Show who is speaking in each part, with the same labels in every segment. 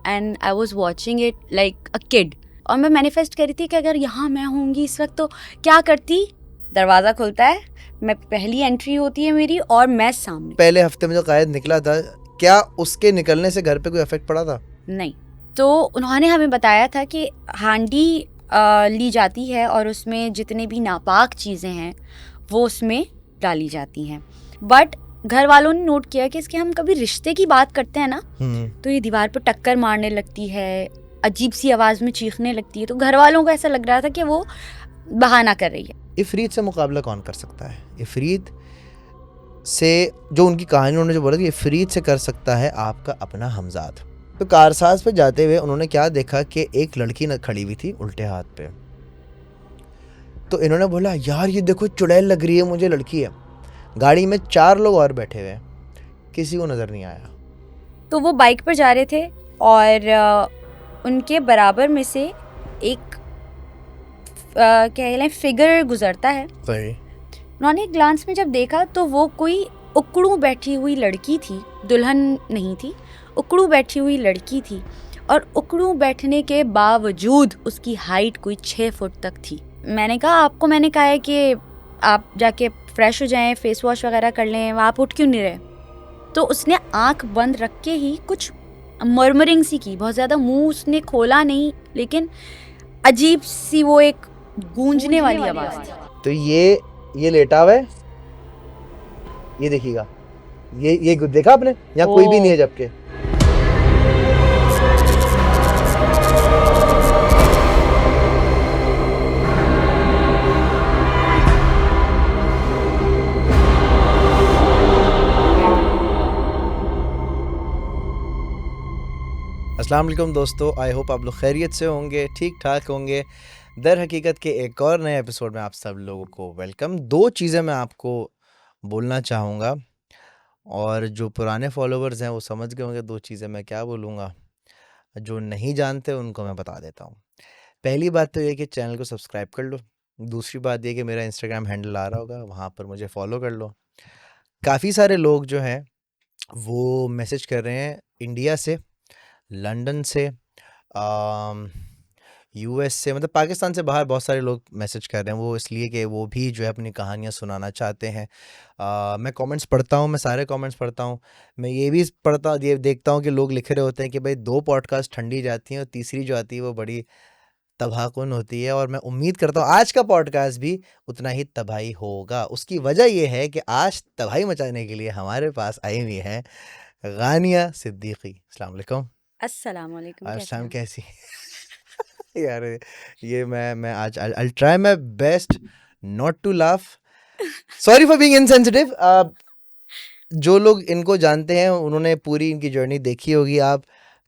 Speaker 1: And I was watching it like a kid. और मैं manifest कर रही थी कि अगर यहाँ मैं होंगी इस वक्त तो क्या करती। दरवाज़ा खुलता है, मैं पहली एंट्री होती है मेरी और मैं सामने।
Speaker 2: पहले हफ्ते में जो कायद निकला था, क्या उसके निकलने से घर पे कोई इफेक्ट पड़ा था?
Speaker 1: नहीं। तो उन्होंने हमें बताया था कि हांडी ली जाती है और उसमें जितने भी नापाक चीज़ें हैं वो उसमें डाली जाती हैं। बट घर वालों ने नोट किया कि इसके हम कभी रिश्ते की बात करते हैं ना तो ये दीवार पर टक्कर मारने लगती है, अजीब सी आवाज़ में चीखने लगती है। तो घर वालों को ऐसा लग रहा था कि वो बहाना कर रही है।
Speaker 2: इफरीत से मुकाबला कौन कर सकता है? इफरीत से जो उनकी कहानी उन्होंने जो बोला कि इफरीत से कर सकता है आपका अपना हमजाद। तो कारसाज पे जाते हुए उन्होंने क्या देखा कि एक लड़की न खड़ी हुई थी उल्टे हाथ पे। तो इन्होंने बोला यार ये देखो चुड़ैल लग रही है मुझे, लड़की है। गाड़ी में 4 लोग और बैठे हुए, किसी को नजर नहीं आया।
Speaker 1: तो वो बाइक पर जा रहे थे और उनके बराबर में से एक कह लें फिगर गुजरता है।
Speaker 2: सही।
Speaker 1: उन्होंने ग्लांस में जब देखा तो वो कोई उकड़ू बैठी हुई लड़की थी, दुल्हन नहीं थी, उकड़ू बैठी हुई लड़की थी। और उकड़ू बैठने के बावजूद उसकी हाइट कोई 6 फुट तक थी। मैंने कहा आपको मैंने कहा है कि आप जाके फ्रेश हो जाएं, फेस वॉश वगैरह कर लें, आप उठ क्यों नहीं रहे? तो उसने आंख बंद रख के ही कुछ मर्मरिंग सी की, बहुत ज़्यादा मुंह उसने खोला नहीं, लेकिन अजीब सी वो एक गूंजने वाली आवाज़ थी।
Speaker 2: तो ये लेटा हुआ है, ये देखिएगा, ये देखा आपने? यहाँ कोई भी नहीं है जबकि। अस्सलाम वालेकुम दोस्तों, आई होप आप लोग खैरियत से होंगे, ठीक ठाक होंगे। दर हकीकत के एक और नए एपिसोड में आप सब लोगों को वेलकम। 2 चीज़ें मैं आपको बोलना चाहूँगा और जो पुराने फॉलोवर्स हैं वो समझ गए होंगे 2 चीज़ें मैं क्या बोलूँगा। जो नहीं जानते उनको मैं बता देता हूँ। पहली बात तो ये कि चैनल को सब्सक्राइब कर लो। दूसरी बात ये कि मेरा इंस्टाग्राम हैंडल आ रहा होगा, वहाँ पर मुझे फॉलो कर लो। काफ़ी सारे लोग जो हैं वो मैसेज कर रहे हैं इंडिया से, लंदन से, यूएस से, मतलब पाकिस्तान से बाहर बहुत सारे लोग मैसेज कर रहे हैं। वो इसलिए कि वो भी जो है अपनी कहानियाँ सुनाना चाहते हैं। मैं कमेंट्स पढ़ता हूँ, मैं सारे कमेंट्स पढ़ता हूँ। मैं ये भी ये देखता हूँ कि लोग लिख रहे होते हैं कि भाई 2 पॉडकास्ट ठंडी जाती हैं और तीसरी जो आती है वो बड़ी तबाहकुन होती है। और मैं उम्मीद करता हूँ आज का पॉडकास्ट भी उतना ही तबाही होगा। उसकी वजह ये है कि आज तबाही मचाने के लिए हमारे पास आई हुई है गानिया सिद्दीकी। अस्सलाम वालेकुम।
Speaker 1: अस्सलाम वालेकुम, कैसे
Speaker 2: शाम
Speaker 1: हैं?
Speaker 2: कैसी यार ये मैं आज I try my best not to laugh. Sorry for being insensitive. जो लोग इनको जानते हैं उन्होंने पूरी इनकी जर्नी देखी होगी। आप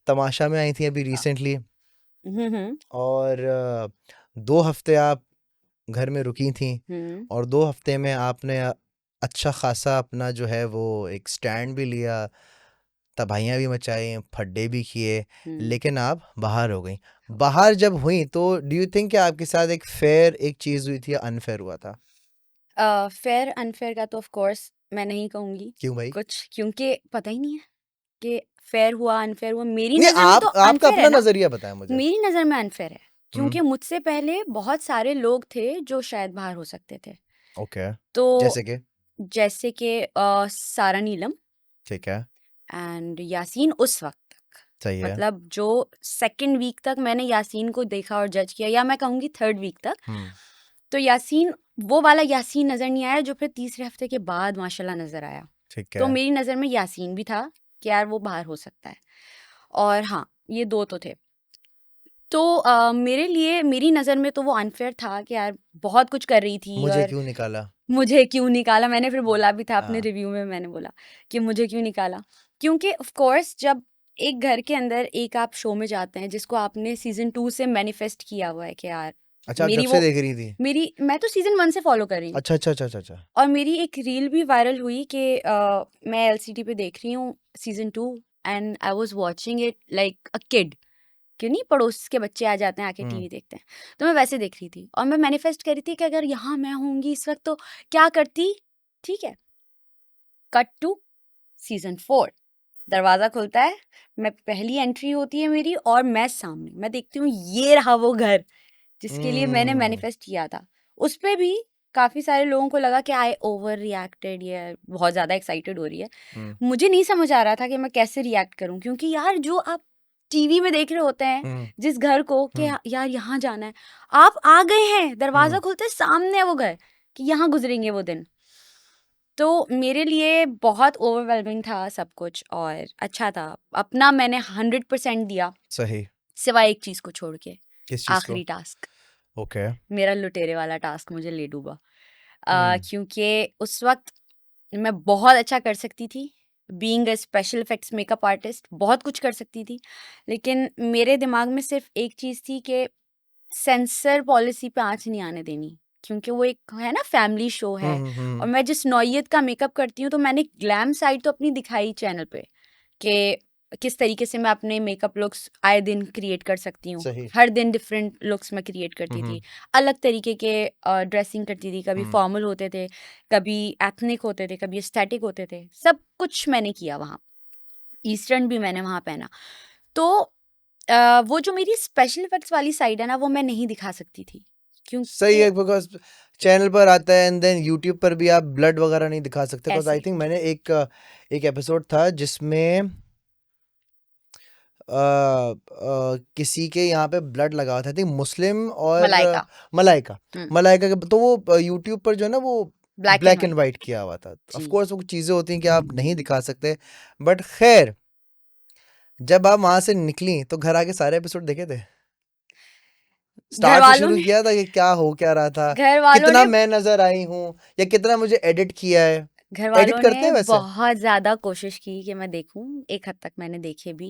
Speaker 2: तमाशा में आई थी अभी रिसेंटली और 2 हफ्ते आप घर में रुकी थी और 2 हफ्ते में आपने अच्छा खासा अपना जो है वो एक स्टैंड भी लिया, तबाहियाँ भी मचाई, फड्डे भी किए, लेकिन आप बाहर हो गई। बाहर जब हुई तो डू यू थिंक कि आपके साथ एक फेयर एक चीज़ हुई थी या अनफेयर हुआ था?
Speaker 1: फेयर अनफेयर का तो ऑफ कोर्स मैं नहीं कहूंगी
Speaker 2: क्यों भाई?
Speaker 1: कुछ, क्योंकि पता ही नहीं है कि फेयर हुआ अनफेयर हुआ। मेरी
Speaker 2: नहीं,
Speaker 1: नज़र में तो
Speaker 2: आपका
Speaker 1: अनफेयर है
Speaker 2: अपना
Speaker 1: ना,
Speaker 2: नज़रिया बताएं मुझे।
Speaker 1: मेरी नज़र में अनफेयर है क्योंकि
Speaker 2: हुँ,
Speaker 1: मुझसे पहले बहुत सारे लोग थे जो शायद बाहर हो सकते थे।
Speaker 2: ओके।
Speaker 1: तो
Speaker 2: जैसे कि?
Speaker 1: जैसे कि सारा नीलम
Speaker 2: ठीक है,
Speaker 1: एंड यासीन उस वक्त तक,
Speaker 2: सही है।
Speaker 1: मतलब जो सेकंड वीक तक मैंने यासीन को देखा और जज किया, या मैं कहूँगी थर्ड वीक तक,
Speaker 2: हुँ,
Speaker 1: तो यासीन वो वाला यासीन नज़र नहीं आया जो फिर तीसरे हफ्ते के बाद माशाल्लाह नज़र आया।
Speaker 2: ठीक
Speaker 1: तो
Speaker 2: है।
Speaker 1: मेरी नज़र में यासीन भी था कि यार वो बाहर हो सकता है। और हाँ, ये 2 तो थे। तो मेरे लिए मेरी नज़र में तो वो अनफेयर था कि यार बहुत कुछ कर रही थी
Speaker 2: मुझे
Speaker 1: और
Speaker 2: क्यों निकाला?
Speaker 1: मुझे क्यों निकाला। मैंने फिर बोला भी था अपने
Speaker 2: हाँ,
Speaker 1: रिव्यू में, मैंने बोला कि मुझे क्यों निकाला। क्योंकि ऑफ कोर्स जब एक घर के अंदर एक आप शो में जाते हैं जिसको आपने सीज़न 2 से मैनिफेस्ट किया हुआ है कि यार
Speaker 2: अच्छा आप जब
Speaker 1: मेरी
Speaker 2: से
Speaker 1: वो
Speaker 2: देख रही थी?
Speaker 1: मैं तो सीज़न 1 से फॉलो कर रही हूँ।
Speaker 2: अच्छा।
Speaker 1: और मेरी एक रील भी वायरल हुई कि मैं एलसीडी पे देख रही हूँ season 2 and I was watching it like a kid. क्यों नहीं, पड़ोस के बच्चे आ जाते हैं आके
Speaker 2: हुँ,
Speaker 1: टीवी देखते हैं। तो मैं वैसे देख रही थी और मैं मैनिफेस्ट कर रही थी कि अगर यहाँ मैं होंगी इस वक्त तो क्या करती। ठीक है, कट टू सीज़न 4। दरवाज़ा खुलता है, मैं पहली एंट्री होती है मेरी और मैं सामने, मैं देखती हूँ ये रहा वो घर जिसके लिए मैंने
Speaker 2: हम्म
Speaker 1: मैनिफेस्ट किया था। उस पे भी काफ़ी सारे लोगों को लगा कि आई ओवर रिएक्टेड, ये बहुत ज़्यादा एक्साइटेड हो रही है।
Speaker 2: हम्म
Speaker 1: मुझे नहीं समझ आ रहा था कि मैं कैसे रिएक्ट करूं, क्योंकि यार जो आप टीवी में देख रहे होते हैं
Speaker 2: हम्म
Speaker 1: जिस घर को कि
Speaker 2: हम्म
Speaker 1: यार यहाँ जाना है, आप आ गए हैं, दरवाजा
Speaker 2: हम्म
Speaker 1: खुलते सामने है वो घर कि यहाँ गुजरेंगे वो दिन। तो मेरे लिए बहुत ओवरवेलमिंग था सब कुछ, और अच्छा था, अपना मैंने 100% दिया,
Speaker 2: सही।
Speaker 1: सिवाय एक चीज को छोड़ के,
Speaker 2: किस चीज को?
Speaker 1: आखिरी टास्क,
Speaker 2: ओके।
Speaker 1: मेरा लुटेरे वाला टास्क मुझे ले डूबा।
Speaker 2: हम्म
Speaker 1: क्योंकि उस वक्त मैं बहुत अच्छा कर सकती थी, being a special effects makeup artist बहुत कुछ कर सकती थी, लेकिन मेरे दिमाग में सिर्फ एक चीज़ थी कि सेंसर पॉलिसी पे आँच नहीं आने देनी, क्योंकि वो एक है ना फैमिली शो है, और
Speaker 2: हम्म।
Speaker 1: मैं जिस नौइयत का मेकअप करती हूँ तो मैंने ग्लैम साइड तो अपनी दिखाई चैनल पे कि किस तरीके से मैं अपने मेकअप लुक्स आए दिन क्रिएट कर सकती हूँ।
Speaker 2: सही।
Speaker 1: हर दिन डिफरेंट लुक्स मैं क्रिएट करती
Speaker 2: हम्म
Speaker 1: थी, अलग तरीके के ड्रेसिंग करती थी, कभी
Speaker 2: हम्म
Speaker 1: फॉर्मल होते थे, कभी एथनिक होते थे, कभी एस्थेटिक होते थे, सब कुछ मैंने किया वहाँ, ईस्टर्न भी मैंने वहाँ पहना। तो वो जो मेरी स्पेशल इफेक्ट्स वाली साइड है ना, वो मैं नहीं दिखा सकती थी,
Speaker 2: सही
Speaker 1: क्योंकि
Speaker 2: है, बिकॉज चैनल पर आता है एंड देन यूट्यूब पर भी आप ब्लड वगैरह नहीं दिखा सकते, बिकॉज आई
Speaker 1: ऐसे
Speaker 2: थिंक मैंने एक एपिसोड था जिसमें किसी के यहाँ पे ब्लड लगा हुआ था, थी मुस्लिम और
Speaker 1: मलाइका,
Speaker 2: मलाइका। मलाइका के तो वो यूट्यूब पर जो है ना वो
Speaker 1: black and
Speaker 2: black and
Speaker 1: white.
Speaker 2: White किया हुआ था। ऑफ
Speaker 1: जी,
Speaker 2: कोर्स वो कुछ चीजें होती हैं कि आप नहीं दिखा सकते, बट खैर जब आप वहां से निकली तो घर आके सारे एपिसोड देखे थे?
Speaker 1: घर
Speaker 2: स्टार्ट से
Speaker 1: वालों
Speaker 2: शुरू
Speaker 1: ने
Speaker 2: किया था कि क्या हो क्या रहा था,
Speaker 1: घर वालों
Speaker 2: कितना
Speaker 1: ने
Speaker 2: मैं नजर आई हूँ, या कितना मुझे एडिट किया है?
Speaker 1: घर
Speaker 2: एडिट
Speaker 1: वालों
Speaker 2: करते
Speaker 1: ने
Speaker 2: हैं वैसे?
Speaker 1: बहुत ज़्यादा कोशिश की कि मैं देखूं, एक हद तक मैंने देखे भी।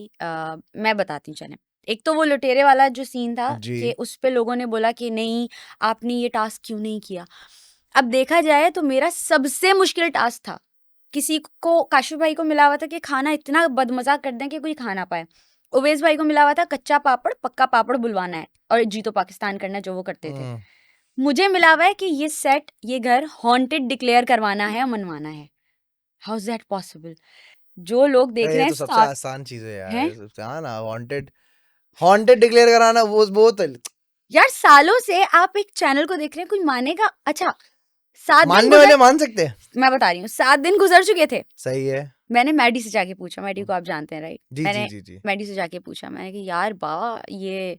Speaker 1: मैं बताती हूँ चलें। एक तो वो लुटेरे वाला जो सीन था
Speaker 2: जी।
Speaker 1: कि उस पे लोगों ने बोला कि नहीं, आपने ये टास्क क्यों नहीं किया। अब देखा जाए तो मेरा सबसे मुश्किल टास्क था। किसी को, काशिफ भाई को मिला हुआ था कि खाना इतना बदमज़ा कर दें कि कोई खा ना पाए। उवैस भाई को मिला हुआ था कच्चा पापड़ पक्का पापड़ बुलवाना है और जीतो पाकिस्तान करना है, जो वो करते थे।
Speaker 2: हम्म
Speaker 1: मुझे मिला हुआ है कि ये सेट, ये घर हॉन्टेड डिक्लेयर करवाना है, मनवाना है। How is that possible? जो लोग देख
Speaker 2: अरे
Speaker 1: रहे
Speaker 2: ये
Speaker 1: हैं
Speaker 2: तो सबसे
Speaker 1: साथ
Speaker 2: आसान चीज है यार,
Speaker 1: हैं,
Speaker 2: ये सबसे हाँ ना, वांटेड हॉन्टेड डिक्लेयर कराना, वो तो
Speaker 1: यार सालों से आप एक चैनल को देख रहे हैं, कोई मानेगा? अच्छा, 7 दिन
Speaker 2: मानने वाले
Speaker 1: गुजर,
Speaker 2: मान सकते हैं।
Speaker 1: मैं बता रही हूँ, 7 दिन गुजर चुके थे।
Speaker 2: सही है।
Speaker 1: मैंने मैडी से जाके पूछा, मैडी को आप जानते हैं राइट?
Speaker 2: जी जी
Speaker 1: मैंने
Speaker 2: जी जी।
Speaker 1: मैडी से जाके पूछा, मैंने कि यार बा, ये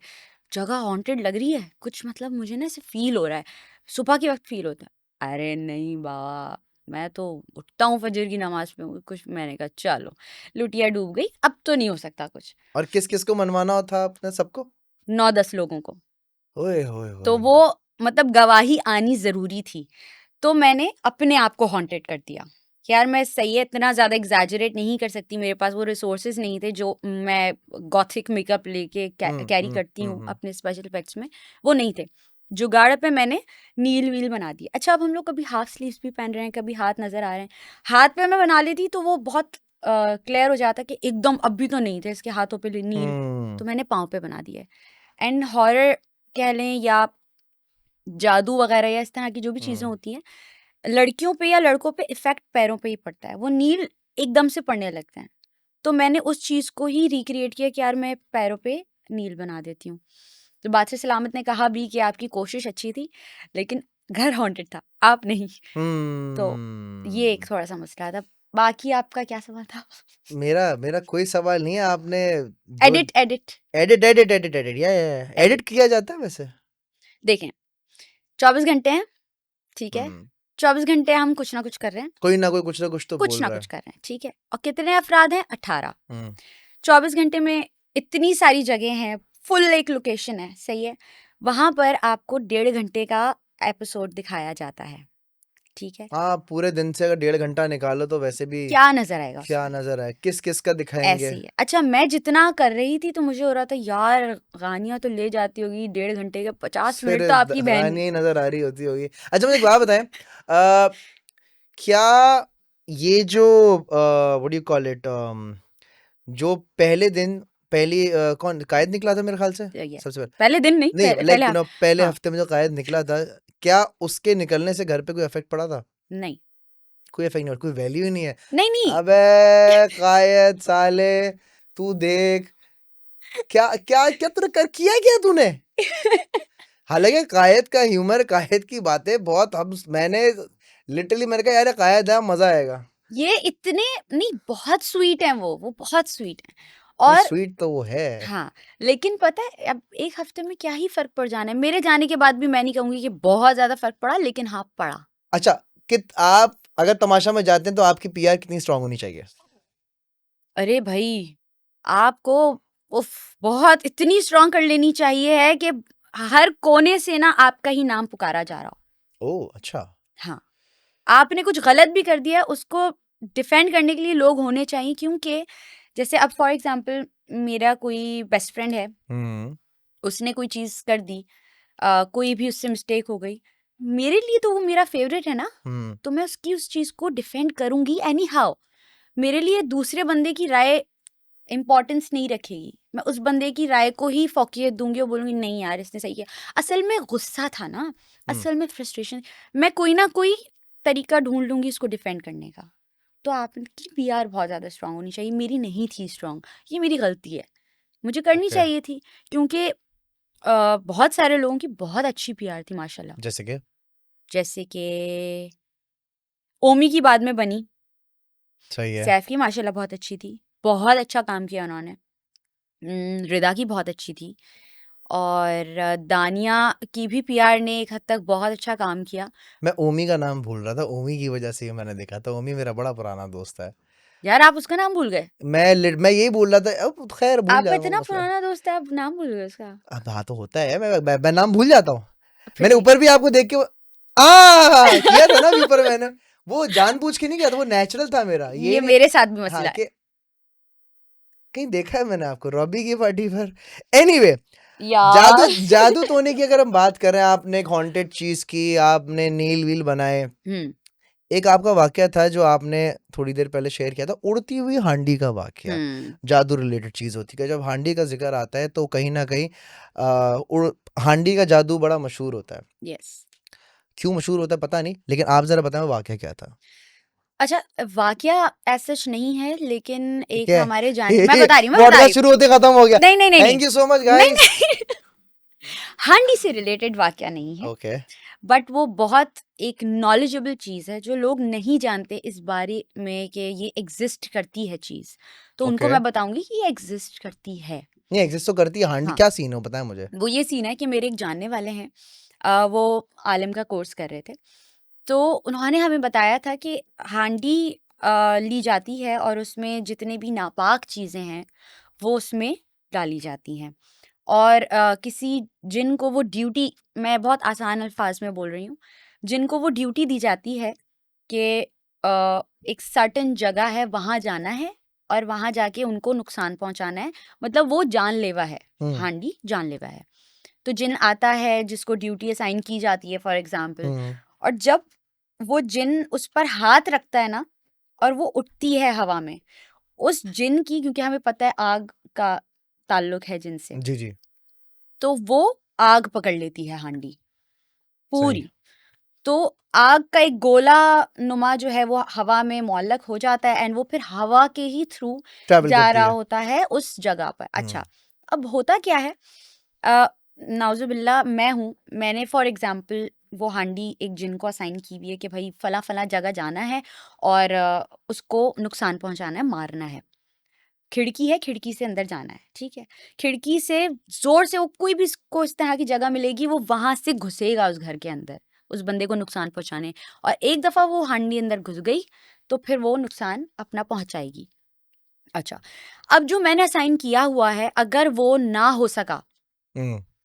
Speaker 1: जगह हॉन्टेड लग रही है कुछ, मतलब मुझे ना ऐसे फील हो रहा है, सुबह के वक्त फील होता है। अरे नहीं बाबा, मैं तो उठता हूँ फजर की नमाज में कुछ। मैंने कहा चलो, लुटिया डूब गई, अब तो नहीं हो सकता कुछ।
Speaker 2: और किस किस को मनवाना था आपने सबको?
Speaker 1: 9-10 लोगों को,
Speaker 2: ओए होए
Speaker 1: तो
Speaker 2: होए।
Speaker 1: वो मतलब गवाही आनी जरूरी थी। तो मैंने अपने आप को हॉन्टेड कर दिया कि यार मैं सही है, इतना ज़्यादा एग्जैजरेट नहीं कर सकती, मेरे पास वो रिसोर्सेज नहीं थे जो मैं गॉथिक मेकअप लेके कैरी करती हूँ अपने स्पेशल इफेक्ट्स में, वो नहीं थे। जुगाड़ पे मैंने नील वील बना दिया। अच्छा, अब हम लोग कभी हाफ स्लीव्स भी पहन रहे हैं, कभी हाथ नज़र आ रहे हैं, हाथ पे मैं बना लेती तो वो बहुत क्लियर हो जाता कि एकदम अभी तो नहीं थे इसके हाथों पे नील, तो मैंने पाँव पे बना दिया। एंड हॉरर कह लें या जादू वगैरह या इस तरह की जो भी चीज़ें होती हैं, लड़कियों पे या लड़कों पे इफ़ेक्ट पैरों पे ही पड़ता है, वो नील एकदम से पड़ने लगते हैं। तो मैंने उस चीज़ को ही रिक्रिएट किया कि यार मैं पैरों पे नील बना देती हूँ। तो बादशाह सलामत ने कहा भी कि आपकी कोशिश अच्छी थी, लेकिन घर हॉन्टेड था, आप नहीं। तो ये एक थोड़ा-सा मसला था। बाकी आपका क्या सवाल था?
Speaker 2: मेरा मेरा कोई सवाल नहीं है, आपने जो
Speaker 1: एडिट, एडिट,
Speaker 2: एडिट या
Speaker 1: एडिट।
Speaker 2: एडिट किया जाता है वैसे?
Speaker 1: देखें, 24 घंटे हैं, ठीक है?
Speaker 2: हम्म
Speaker 1: 24 घंटे हम कुछ ना कुछ कर रहे हैं,
Speaker 2: कोई ना कोई कुछ ना कुछ तो
Speaker 1: कुछ
Speaker 2: बोल
Speaker 1: ना
Speaker 2: रहा
Speaker 1: कुछ
Speaker 2: है।
Speaker 1: कर रहे हैं, ठीक है? और कितने अफ़राद हैं? 18।
Speaker 2: हम्म
Speaker 1: 24 घंटे में इतनी सारी जगह हैं, फुल एक लोकेशन है, सही है? वहाँ पर आपको 1.5 घंटे का एपिसोड दिखाया जाता है, ठीक है?
Speaker 2: हाँ, पूरे दिन से अगर 1.5 घंटा निकालो तो वैसे भी
Speaker 1: क्या नज़र आएगा
Speaker 2: क्या
Speaker 1: उसमें?
Speaker 2: नजर आए, किस किस का दिखाएंगे?
Speaker 1: ऐसे ही है। अच्छा, मैं जितना कर रही थी तो मुझे हो रहा था यार गानिया तो ले जाती होगी 1.5 घंटे के, 50
Speaker 2: फिर
Speaker 1: मिनट तो आपकी बहन।
Speaker 2: गानी ही नजर आ रही होती होगी। अच्छा मुझे एक बात बताएं, क्या ये जो what do you call it, जो पहले दिन पहली कौन कायद निकला था मेरे ख्याल से
Speaker 1: यस,
Speaker 2: सबसे पहले?
Speaker 1: पहले दिन नहीं,
Speaker 2: नहीं
Speaker 1: पहले
Speaker 2: लाइक पहले
Speaker 1: हाँ,
Speaker 2: हफ्ते में जो कायद निकला था, क्या उसके निकलने से घर पे कोई इफेक्ट पड़ा था?
Speaker 1: नहीं,
Speaker 2: कोई इफेक्ट नहीं, कोई वैल्यू ही नहीं है।
Speaker 1: नहीं नहीं
Speaker 2: अबे कायद साले, तू देख क्या क्या क्या तूने कर किया क्या तूने। हालांकि कायद का ह्यूमर, कायद की बातें बहुत, हम मैंने लिटरली मैंने कहा यार कायद है मजा आएगा।
Speaker 1: ये इतने नहीं, बहुत स्वीट हैं वो बहुत स्वीट हैं।
Speaker 2: नहीं
Speaker 1: और
Speaker 2: स्वीट तो वो है।
Speaker 1: हाँ, लेकिन पता है अब एक हफ्ते में क्या ही फर्क पड़ जाना है। मेरे जाने के बाद भी मैं नहीं कहूंगी कि बहुत ज्यादा फर्क पड़ा, लेकिन हाँ पड़ा।
Speaker 2: अच्छा, कि आप अगर तमाशा में जाते हैं तो आपकी पीआर कितनी स्ट्रांग होनी चाहिए?
Speaker 1: अरे भाई, आपको उफ, बहुत इतनी स्ट्रांग कर लेनी चाहिए है कि हर कोने से ना आपका ही नाम पुकारा जा रहा हो।
Speaker 2: ओह अच्छा।
Speaker 1: हाँ, आपने कुछ गलत भी कर दिया, उसको डिफेंड करने के लिए लोग होने चाहिए। क्योंकि जैसे अब फॉर एग्जांपल मेरा कोई बेस्ट फ्रेंड है, उसने कोई चीज कर दी, कोई भी उससे मिस्टेक हो गई, मेरे लिए तो वो मेरा फेवरेट है ना, तो मैं उसकी उस चीज को डिफेंड करूंगी एनी हाउ। मेरे लिए दूसरे बंदे की राय इम्पोर्टेंस नहीं रखेगी, मैं उस बंदे की राय को ही फौकियत दूंगी और बोलूंगी नहीं यार इसने सही किया। असल में गुस्सा था ना, असल में फ्रस्ट्रेशन, मैं कोई ना कोई तरीका ढूंढ लूंगी उसको डिफेंड करने का। तो आपकी पीआर बहुत ज़्यादा स्ट्रांग होनी चाहिए, मेरी नहीं थी स्ट्रांग, ये मेरी गलती है, मुझे करनी
Speaker 2: ओके।
Speaker 1: चाहिए थी। क्योंकि बहुत सारे लोगों की बहुत अच्छी पीआर थी माशाल्लाह। जैसे कि ओमी की बाद में बनी,
Speaker 2: सही है।
Speaker 1: सैफ की माशाल्लाह बहुत अच्छी थी, बहुत अच्छा काम किया उन्होंने। रिदा की बहुत अच्छी थी, और दानिया की भी पीआर ने एक हद तक बहुत अच्छा काम किया।
Speaker 2: मैं ओमी का नाम भूल रहा था, ओमी की वजह से ही मैंने देखा था। ओमी मेरा बड़ा पुराना दोस्त है।
Speaker 1: यार आप उसका नाम भूल गए?
Speaker 2: मैं यही बोल रहा था, अब खैर भूल
Speaker 1: आपका
Speaker 2: जाऊंगा
Speaker 1: इतना
Speaker 2: मसला।
Speaker 1: पुराना दोस्त है, आप नाम भूल गए उसका?
Speaker 2: अब हाँ तो होता है, मैं नाम भूल जाता हूँ।
Speaker 1: फिर
Speaker 2: मैंने
Speaker 1: ठीक
Speaker 2: ऊपर
Speaker 1: है।
Speaker 2: भी आपको देख के किया था ना अभी ऊपर मैंने, वो जानबूझ के नहीं किया था, वो नेचुरल था मेरा।
Speaker 1: ये
Speaker 2: ये नहीं
Speaker 1: मेरे साथ भी
Speaker 2: हाँ
Speaker 1: मसला है।
Speaker 2: कि कहीं देखा है मैंने आपको रॉबी की पार्टी पर। एनीवे, जादू
Speaker 1: यार
Speaker 2: जादू टोने की अगर हम बात करें, आपने एक हॉन्टेड चीज की, आपने नील व्हील बनाए। एक आपका वाकया था जो आपने थोड़ी देर पहले शेयर किया था, उड़ती हुई हांडी का वाकया। जादू रिलेटेड चीज होती है, जब हांडी का जिक्र आता है तो कहीं ना कहीं हांडी का जादू बड़ा मशहूर होता है।
Speaker 1: यस।
Speaker 2: क्यों मशहूर होता है पता नहीं, लेकिन आप जरा बताएं वो वाकया क्या था।
Speaker 1: अच्छा, वाकया ऐसा सच नहीं है, लेकिन
Speaker 2: ठीक
Speaker 1: एक
Speaker 2: है।
Speaker 1: हमारे जान मैं बता रही हूँ,
Speaker 2: पॉडकास्ट शुरू होते खत्म हो गया।
Speaker 1: नहीं नहीं नहीं नहीं
Speaker 2: थैंक यू सो मच
Speaker 1: नहीं
Speaker 2: गाइस।
Speaker 1: नहीं हांडी से रिलेटेड वाकया नहीं है,
Speaker 2: ओके।
Speaker 1: बट वो बहुत एक नॉलेजेबल चीज़ है जो लोग नहीं जानते इस बारे में कि ये एग्जिस्ट करती है चीज़। तो उनको
Speaker 2: ओके।
Speaker 1: मैं बताऊंगी कि ये एग्जिस्ट करती है।
Speaker 2: नहीं एग्जिस्ट तो करती है हांडी,
Speaker 1: हाँ,
Speaker 2: क्या सीन हो बताएं मुझे।
Speaker 1: वो ये सीन है कि मेरे एक जानने वाले हैं, वो आलिम का कोर्स कर रहे थे, तो उन्होंने हमें बताया था कि हांडी ली जाती है और उसमें जितने भी नापाक चीज़ें हैं वो उसमें डाली जाती हैं। और किसी जिन को वो ड्यूटी, मैं बहुत आसान अल्फाज में बोल रही हूँ, जिनको वो ड्यूटी दी जाती है कि एक सर्टेन जगह है वहाँ जाना है और वहाँ जाके उनको नुकसान पहुँचाना है, मतलब वो जानलेवा है, हांडी जानलेवा है। तो जिन आता है जिसको ड्यूटी असाइन की जाती है फॉर एग्जांपल, और जब वो जिन उस पर हाथ रखता है ना और वो उठती है हवा में, उस जिन की, क्योंकि हमें पता है आग का ताल्लुक है जिनसे,
Speaker 2: जी जी।
Speaker 1: तो वो आग पकड़ लेती है हांडी
Speaker 2: सही।
Speaker 1: पूरी। तो आग का एक गोला नुमा जो है वो हवा में मुअल्लक हो जाता है, एंड वो फिर हवा के ही थ्रू
Speaker 2: ट्रैवल
Speaker 1: जा
Speaker 2: करती
Speaker 1: रहा
Speaker 2: है।
Speaker 1: होता है उस जगह पर। अच्छा, अब होता क्या है, नाउजुबिल्ला मैं हूँ, मैंने फॉर एग्जांपल वो हांडी एक जिन को असाइन की हुई है कि भाई फला फला जगह जाना है और उसको नुकसान पहुंचाना है, मारना है। खिड़की है, खिड़की से अंदर जाना है, ठीक है। खिड़की से जोर से वो कोई भी इसको इस तरह की जगह मिलेगी वो वहां से घुसेगा उस घर के अंदर, उस बंदे को नुकसान पहुंचाने। और एक दफा वो हांडी अंदर घुस गई तो फिर वो नुकसान अपना पहुंचाएगी। अच्छा, अब जो मैंने असाइन किया हुआ है अगर वो ना हो सका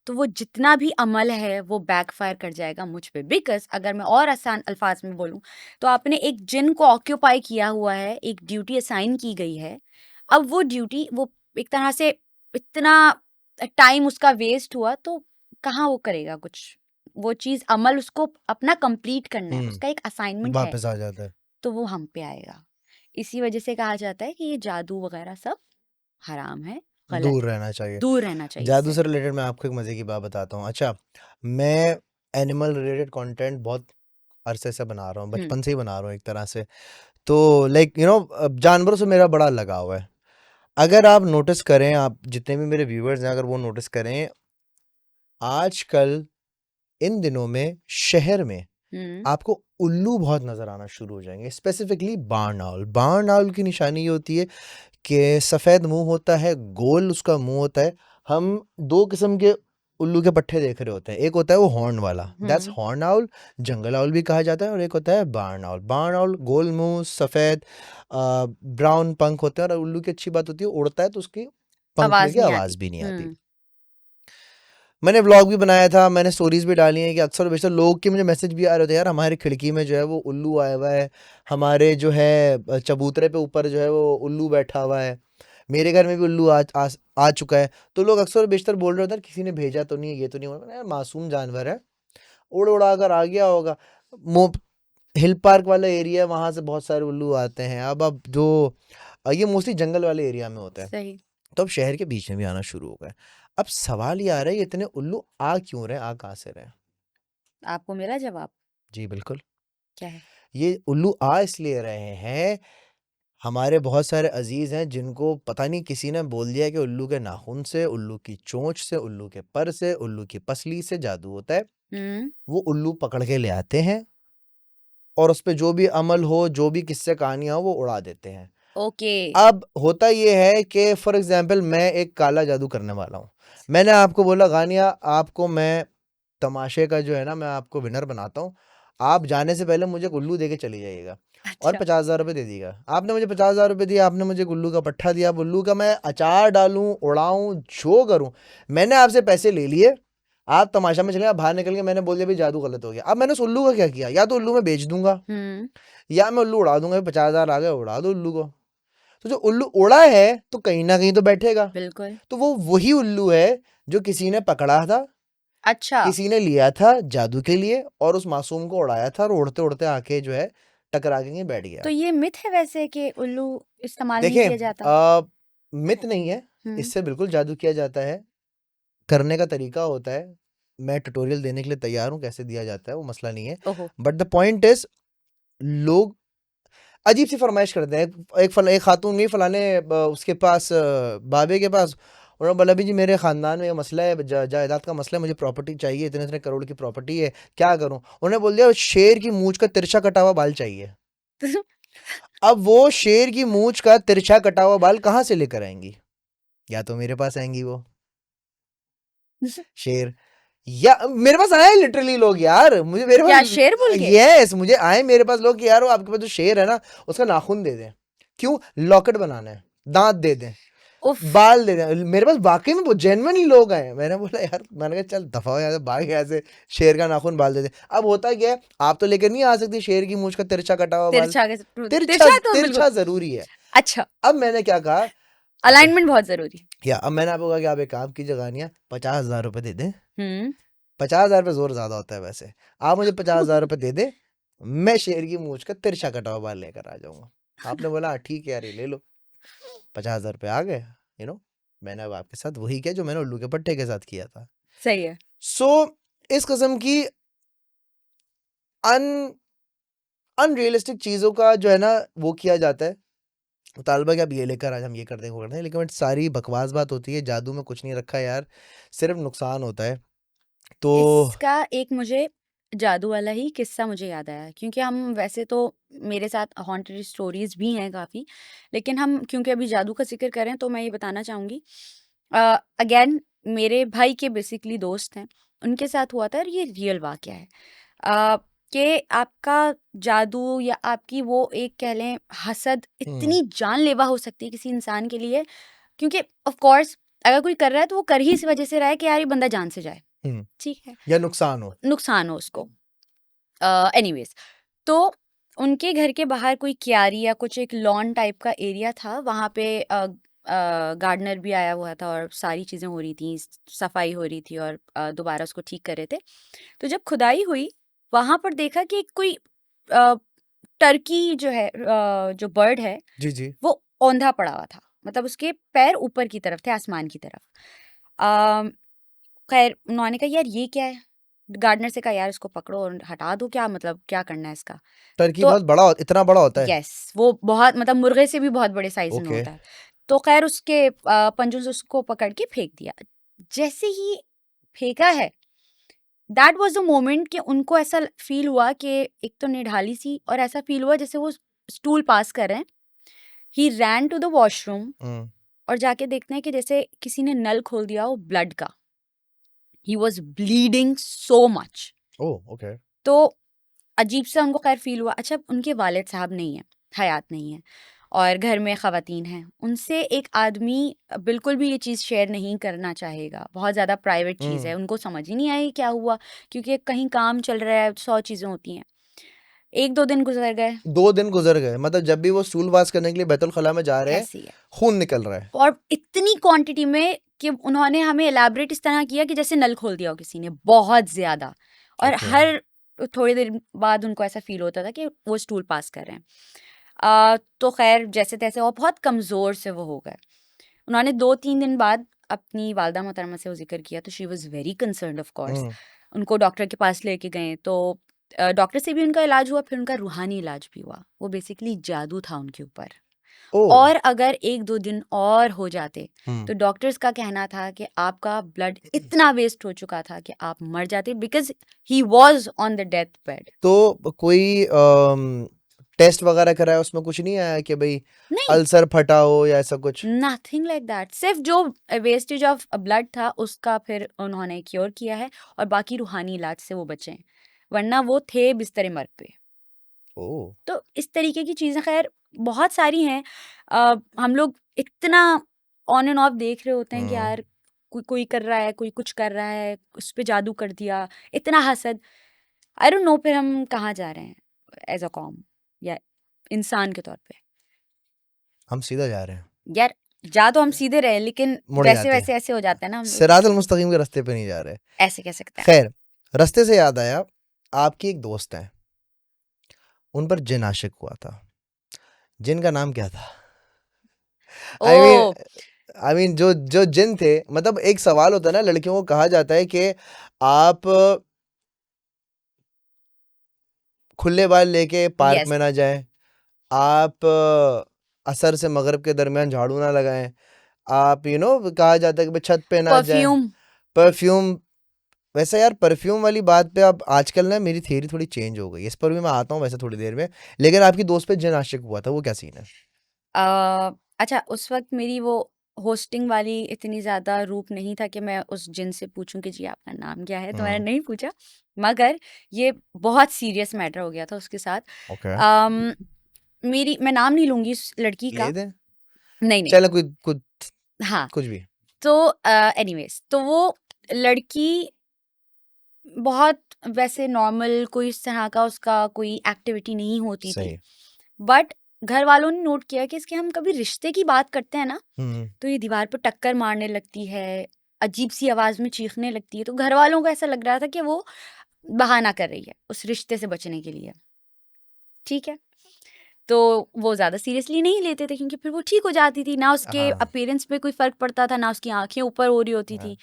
Speaker 1: तो वो जितना भी अमल है वो बैकफायर कर जाएगा मुझ पे। बिकॉज अगर मैं और आसान अल्फाज में बोलूं तो आपने एक जिन को ऑक्यूपाई किया हुआ है, एक ड्यूटी असाइन की गई है, अब वो ड्यूटी वो एक तरह से इतना टाइम उसका वेस्ट हुआ तो कहाँ वो करेगा कुछ, वो चीज़ अमल उसको अपना कंप्लीट करना है, उसका एक असाइनमेंट है,
Speaker 2: वापस आ जाता है।
Speaker 1: तो वो हम पे आएगा। इसी वजह से कहा जाता है कि ये जादू वगैरह सब हराम है, गलत
Speaker 2: दूर
Speaker 1: है,
Speaker 2: रहना चाहिए।
Speaker 1: दूर रहना चाहिए
Speaker 2: जादू
Speaker 1: इससे।
Speaker 2: से रिलेटेड मैं आपको एक मजे की बात बताता हूँ। अच्छा, मैं एनिमल रिलेटेड कंटेंट बहुत अरसे से बना रहा हूँ,
Speaker 1: हम्म
Speaker 2: बचपन से ही बना रहा हूँ एक तरह से। तो लाइक जानवरों से मेरा बड़ा लगाव है। अगर आप नोटिस करें, आप जितने भी मेरे व्यूअर्स हैं अगर वो नोटिस करें, आजकल इन दिनों में शहर में
Speaker 1: हम्म
Speaker 2: आपको उल्लू बहुत नजर आना शुरू हो जाएंगे, स्पेसिफिकली बार्न आउल। बार्न आउल की निशानी ये होती है कि सफ़ेद मुंह होता है, गोल उसका मुंह होता है। हम दो किस्म के उल्लू के पट्टे देख रहे होते हैं, एक होता है वो हॉर्न वाला, that's
Speaker 1: hmm
Speaker 2: horn owl, jungle owl भी कहा जाता है, और एक होता है बार्न आउल। बार्न आउल गोल मुंह, सफ़ेद ब्राउन पंख होते हैं, और उल्लू की अच्छी बात होती है उड़ता है तो उसकी पंखुड़ियों
Speaker 1: आवाज
Speaker 2: की
Speaker 1: नहीं
Speaker 2: आवाज़
Speaker 1: आती।
Speaker 2: भी नहीं आती। मैंने व्लॉग भी बनाया था, मैंने स्टोरीज भी डाली हैं कि अक्सर और बेशतर लोग के मुझे मैसेज भी आ रहे थे, यार हमारी खिड़की में जो है वो उल्लू आया हुआ है, हमारे जो है चबूतरे पे ऊपर जो है वो उल्लू बैठा हुआ है, मेरे घर में भी उल्लू आ चुका है। तो लोग अक्सर और बेशतर बोल रहे होते हैं किसी ने भेजा तो नहीं है, ये तो नहीं हुआ। मैंने, यार मासूम जानवर है, उड़ उड़ा कर आ गया होगा। मो हिल पार्क वाला एरिया है, वहाँ से बहुत सारे उल्लू आते हैं। अब जो ये मोस्टली जंगल वाले एरिया में होता है,
Speaker 1: सही।
Speaker 2: तो अब शहर के बीच में भी आना शुरू हो गए। अब सवाल ये आ रहा है, ये इतने उल्लू आ क्यों रहे, आ कहाँ से रहे?
Speaker 1: आपको मेरा जवाब
Speaker 2: जी बिल्कुल,
Speaker 1: क्या है?
Speaker 2: ये उल्लू आ इसलिए रहे हैं, हमारे बहुत सारे अजीज हैं जिनको पता नहीं किसी ने बोल दिया कि उल्लू के नाखून से, उल्लू की चोंच से, उल्लू के पर से, उल्लू की पसली से जादू होता है।
Speaker 1: हम्म
Speaker 2: वो उल्लू पकड़ के ले आते हैं और उस पे जो भी अमल हो, जो भी किस्से कहानियां हो, वो उड़ा देते हैं।
Speaker 1: ओके।
Speaker 2: अब होता ये है कि फॉर एग्जाम्पल मैं एक काला जादू करने वाला हूँ, मैंने आपको बोला गानिया आपको मैं तमाशे का जो है ना मैं आपको विनर बनाता हूँ, आप जाने से पहले मुझे गुल्लू दे के चली जाइएगा और
Speaker 1: अच्छा।
Speaker 2: 50,000 रुपये दे दीजिएगा। आपने मुझे 50,000 रुपये दिए, आपने मुझे गुल्लू का पट्ठा दिया, उल्लू का मैं अचार डालूं, उड़ाऊं, जो करूं, मैंने आपसे पैसे ले लिए, आप तमाशा में चले गए, बाहर निकल के मैंने बोल दिया भाई जादू गलत हो गया। अब मैंने उस उल्लू का क्या किया, या तो उल्लू मैं बेच दूंगा
Speaker 1: हम्म
Speaker 2: या मैं उल्लू उड़ा दूंगा, 50,000 आ गए, उड़ा दो उल्लू को। तो जो उल्लू उड़ा है तो कहीं ना कहीं तो बैठेगा,
Speaker 1: बिल्कुल।
Speaker 2: तो वो वही उल्लू है जो किसी ने पकड़ा था,
Speaker 1: अच्छा,
Speaker 2: किसी ने लिया था जादू के लिए और उस मासूम को उड़ाया था, और उड़ते उड़ते आके जो है टकरा के बैठ
Speaker 1: तो
Speaker 2: गया।
Speaker 1: ये मिथ है वैसे कि उल्लू इस्तेमाल नहीं
Speaker 2: देखें,
Speaker 1: किया जाता?
Speaker 2: मिथ नहीं है,
Speaker 1: हम्म
Speaker 2: इससे बिल्कुल जादू किया जाता है, करने का तरीका होता है, मैं ट्यूटोरियल देने के लिए तैयार हूँ कैसे दिया जाता है, वो मसला नहीं है।
Speaker 1: ओहो।
Speaker 2: बट द पॉइंट इज, लोग अजीब सी फरमाइश करते हैं। एक खातून गई फलाने उसके पास, बाबे के पास, उन्होंने बोला भी जी मेरे ख़ानदान में ये मसला है, जायदाद का मसला है, मुझे प्रॉपर्टी चाहिए, इतने इतने करोड़ की प्रॉपर्टी है, क्या करूं? उन्होंने बोल दिया शेर की मूंछ का तिरछा कटा हुआ बाल चाहिए। अब वो शेर की मूंछ का तिरछा कटा हुआ बाल कहाँ से लेकर आएंगी? या तो मेरे पास आएंगी वो शेर, या मेरे पास आए लिटरली लोग यार, मुझे मेरे
Speaker 1: क्या,
Speaker 2: पास,
Speaker 1: शेर बोल के?
Speaker 2: यस मुझे आए मेरे पास लोग कि यार वो आपके पास जो शेर है ना उसका नाखून दे दें। क्यों? लॉकेट बनाना है, दांत दे दें,
Speaker 1: उफ।
Speaker 2: बाल दे दें। मेरे पास वाकई में वो जेन्युइनली लोग आए। मैंने बोला यार, मैंने कहा चल दफा हो यहाँ से, भाग यहाँ से, शेर का नाखून बाल दे दे। अब होता क्या है, आप तो लेकर नहीं आ सकती शेर की मूंछ का तिरछा कटा हुआ बाल,
Speaker 1: तिरछा के
Speaker 2: तिरछा
Speaker 1: तिरछा तो बिल्कुल।
Speaker 2: तिरछा जरूरी है।
Speaker 1: अच्छा,
Speaker 2: अब मैंने क्या कहा, आप,
Speaker 1: अलाइनमेंट बहुत जरूरी।
Speaker 2: या अब मैंने आपको कहा कि आप एक काम कीजिए गानिया, 50,000 रुपये दे दें,
Speaker 1: हम्म
Speaker 2: 50,000 रुपये जोर ज्यादा होता है वैसे, आप मुझे 50,000 रुपये दे दे, मैं शेर की मूंछ का तिरछा कटा हुआ बाल लेकर आ जाऊंगा। आपने बोला "हाँ, ठीक है यार ये ले लो", 50,000 रुपये आ गए। यू नो मैंने अब आपके साथ वही किया जो मैंने उल्लू के पट्टे के साथ किया था।
Speaker 1: सही है।
Speaker 2: सो इस किस्म की अन अनरियलिस्टिक चीज़ों का जो है ना वो किया जाता है, मुतालबा कि आप ये लेकर आज हम ये कर दें, वो कर दें, लेकिन सारी बकवास बात होती है, जादू में कुछ नहीं रखा यार, सिर्फ नुकसान होता है। तो
Speaker 1: इसका एक मुझे जादू वाला ही किस्सा मुझे याद आया, क्योंकि हम वैसे तो, मेरे साथ हॉन्टेड स्टोरीज भी हैं काफ़ी, लेकिन हम क्योंकि अभी जादू का जिक्र करें तो मैं ये बताना चाहूँगी। अगेन, मेरे भाई के बेसिकली दोस्त हैं, उनके साथ हुआ था, और ये रियल वाक़या है। अ, कि आपका जादू या आपकी वो एक कह लें हसद
Speaker 2: हम्म
Speaker 1: इतनी जानलेवा हो सकती है किसी इंसान के लिए, क्योंकि ऑफ कोर्स अगर कोई कर रहा है तो वो कर ही इस वजह से रहा है कि यार ये बंदा जान से जाए।
Speaker 2: हम्म,
Speaker 1: ठीक है,
Speaker 2: या नुकसान हो।
Speaker 1: नुकसान हो उसको। एनीवेज, तो उनके घर के बाहर कोई क्यारी या कुछ एक लॉन टाइप का एरिया था, वहाँ पे गार्डनर भी आया हुआ था और सारी चीज़ें हो रही थी, सफाई हो रही थी, और दोबारा उसको ठीक कर रहे थे। तो जब खुदाई हुई, वहाँ पर देखा कि कोई अ, टर्की जो है, जो बर्ड है,
Speaker 2: जी जी।
Speaker 1: वो औंधा पड़ा हुआ था, मतलब उसके पैर ऊपर की तरफ थे, आसमान की तरफ। अ, खैर उन्होंने कहा यार ये क्या है, गार्डनर से कहा यार इसको पकड़ो और हटा दो, क्या मतलब क्या करना है इसका।
Speaker 2: टर्की
Speaker 1: तो
Speaker 2: बहुत बड़ा इतना बड़ा होता है?
Speaker 1: यस, वो बहुत मतलब मुर्गे से भी बहुत बड़े साइज में
Speaker 2: ओके।
Speaker 1: होता है। तो खैर उसके पंजों से उसको पकड़ के फेंक दिया। जैसे ही फेंका है, दैट वाज द मोमेंट कि उनको ऐसा फील हुआ कि एक तो निढाली सी, और ऐसा फील हुआ जैसे वो स्टूल पास कर रहे हैं। ही रैन टू द वॉशरूम
Speaker 2: हम्म।
Speaker 1: और जाके देखते हैं कि जैसे किसी ने नल खोल दिया हो ब्लड का। He was bleeding so much.
Speaker 2: Oh okay.
Speaker 1: तो अजीब सा उनको खैर फील हुआ। अच्छा, उनके वालिद साहब नहीं है, हयात नहीं है, और घर में ख़वातीन हैं। उनसे एक आदमी बिल्कुल भी ये चीज़ शेयर नहीं करना चाहेगा, बहुत ज़्यादा प्राइवेट चीज़ है।
Speaker 2: हम्म।
Speaker 1: उनको समझ ही नहीं आई क्या हुआ, क्योंकि कहीं काम चल रहा है, 100 चीज़ें होती हैं। 1-2 दिन गुजर गए,
Speaker 2: 2 दिन गुजर गए, मतलब जब भी वो स्टूल पास करने के लिए बैतुल खला में जा रहे हैं
Speaker 1: ऐसे ही है।
Speaker 2: खून निकल रहा है।
Speaker 1: और इतनी क्वांटिटी में कि उन्होंने हमें एलैबोरेट इस तरह किया कि जैसे नल खोल दिया हो किसी ने, बहुत ज़्यादा। और
Speaker 2: ओके।
Speaker 1: हर थोड़ी देर बाद उनको ऐसा फील होता था कि वो स्टूल पास कर रहे हैं। तो खैर जैसे तैसे, और बहुत कमज़ोर से वो हो गए। उन्होंने 2-3 दिन बाद अपनी वालदा मोहतरमा से वो ज़िक्र किया, तो she was very concerned of course.
Speaker 2: Hmm.
Speaker 1: उनको डॉक्टर के पास लेके गए, तो डॉक्टर से भी उनका इलाज हुआ, फिर उनका रूहानी इलाज भी हुआ। वो बेसिकली जादू था उनके ऊपर।
Speaker 2: ओ।
Speaker 1: और अगर 1-2 दिन और हो जाते,
Speaker 2: हम्म।
Speaker 1: तो डॉक्टर्स का कहना था कि आपका ब्लड इतना वेस्ट हो चुका था कि आप मर जाते, because he was on the death bed.
Speaker 2: तो कोई टेस्ट वगैरह कराया, उसमें कुछ नहीं आया कि भाई
Speaker 1: नहीं,
Speaker 2: अल्सर फटा हो या ऐसा कुछ?
Speaker 1: Nothing like that. सिर्फ जो वेस्टेज ऑफ ब्लड था उसका फिर उन्होंने क्योर किया है, और बाकी रूहानी इलाज से वो बचे हैं, वरना वो थे बिस्तर मर्ग पे।
Speaker 2: ओह।
Speaker 1: तो इस तरीके की चीज़ें खैर बहुत सारी हैं। हम लोग इतना ऑन एंड ऑफ देख रहे होते हैं कि
Speaker 2: हम्म।
Speaker 1: यार कोई कोई कर रहा है, कोई कुछ कर रहा है, उस पे जादू कर दिया, इतना हसद। आई डोंट नो फिर हम कहाँ जा रहे हैं एज अ कॉम, या इंसान के तौर पे।
Speaker 2: हम सीधा जा रहे हैं,
Speaker 1: यार, जा तो हम सीधे रहे, लेकिन
Speaker 2: मुड़
Speaker 1: वैसे
Speaker 2: जाते हैं,
Speaker 1: वैसे ऐसे हो जाता है ना हम लोग।
Speaker 2: सिरातुल मुस्तकीम के रास्ते पे नहीं जा रहे।
Speaker 1: ऐसे कह सकते हैं।
Speaker 2: खैर, रास्ते से याद आया, आपकी एक दोस्त है, उन पर जिन आशिक हुआ था। जिन का नाम क्या था? आई मीन
Speaker 1: ओ,
Speaker 2: जो जो जिन थे, मतलब एक सवाल होता है ना, लड़कियों को कहा जाता है कि आप खुले बाल लेके पार्क
Speaker 1: यस,
Speaker 2: में ना जाएं, आप असर से मगरिब के दरमियान झाड़ू ना लगाएं, आप कहा जाता है कि भाई छत पे ना जाएं,
Speaker 1: परफ्यूम।
Speaker 2: परफ्यूम। वैसे यार परफ्यूम वाली बात पे अब आजकल ना मेरी थियरी थोड़ी चेंज हो गई, इस पर भी मैं आता हूँ वैसे थोड़ी देर में। लेकिन आपकी दोस्त पे जिन आशिक हुआ था, वो क्या सीन है?
Speaker 1: अच्छा, उस वक्त मेरी वो होस्टिंग वाली इतनी ज़्यादा रूप नहीं था कि मैं उस जिन से पूछूं कि जी आपका नाम क्या है, तो मैंने
Speaker 2: हम्म।
Speaker 1: नहीं पूछा। मगर ये बहुत सीरियस मैटर हो गया था उसके साथ।
Speaker 2: ओके।
Speaker 1: अम, मैं नाम नहीं लूंगी उस लड़की
Speaker 2: ले
Speaker 1: का।
Speaker 2: दें?
Speaker 1: नहीं नहीं।
Speaker 2: चलो कुछ कुछ
Speaker 1: हाँ।
Speaker 2: कुछ भी।
Speaker 1: तो एनीवेज, तो वो लड़की बहुत वैसे नॉर्मल, कोई इस तरह का उसका कोई एक्टिविटी नहीं होती थी।
Speaker 2: सही।
Speaker 1: बट घर वालों ने नोट किया कि इसके हम कभी रिश्ते की बात करते हैं ना,
Speaker 2: हम्म।
Speaker 1: तो ये दीवार पर टक्कर मारने लगती है, अजीब सी आवाज में चीखने लगती है। तो घर वालों को ऐसा लग रहा था कि वो बहाना कर रही है उस रिश्ते से बचने के लिए। ठीक है, तो वो ज़्यादा सीरियसली नहीं लेते थे, क्योंकि फिर वो ठीक हो जाती थी, ना उसके
Speaker 2: हाँ।
Speaker 1: अपीयरेंस पे कोई फ़र्क पड़ता था, ना उसकी आँखें ऊपर हो रही होती
Speaker 2: हाँ।
Speaker 1: थी।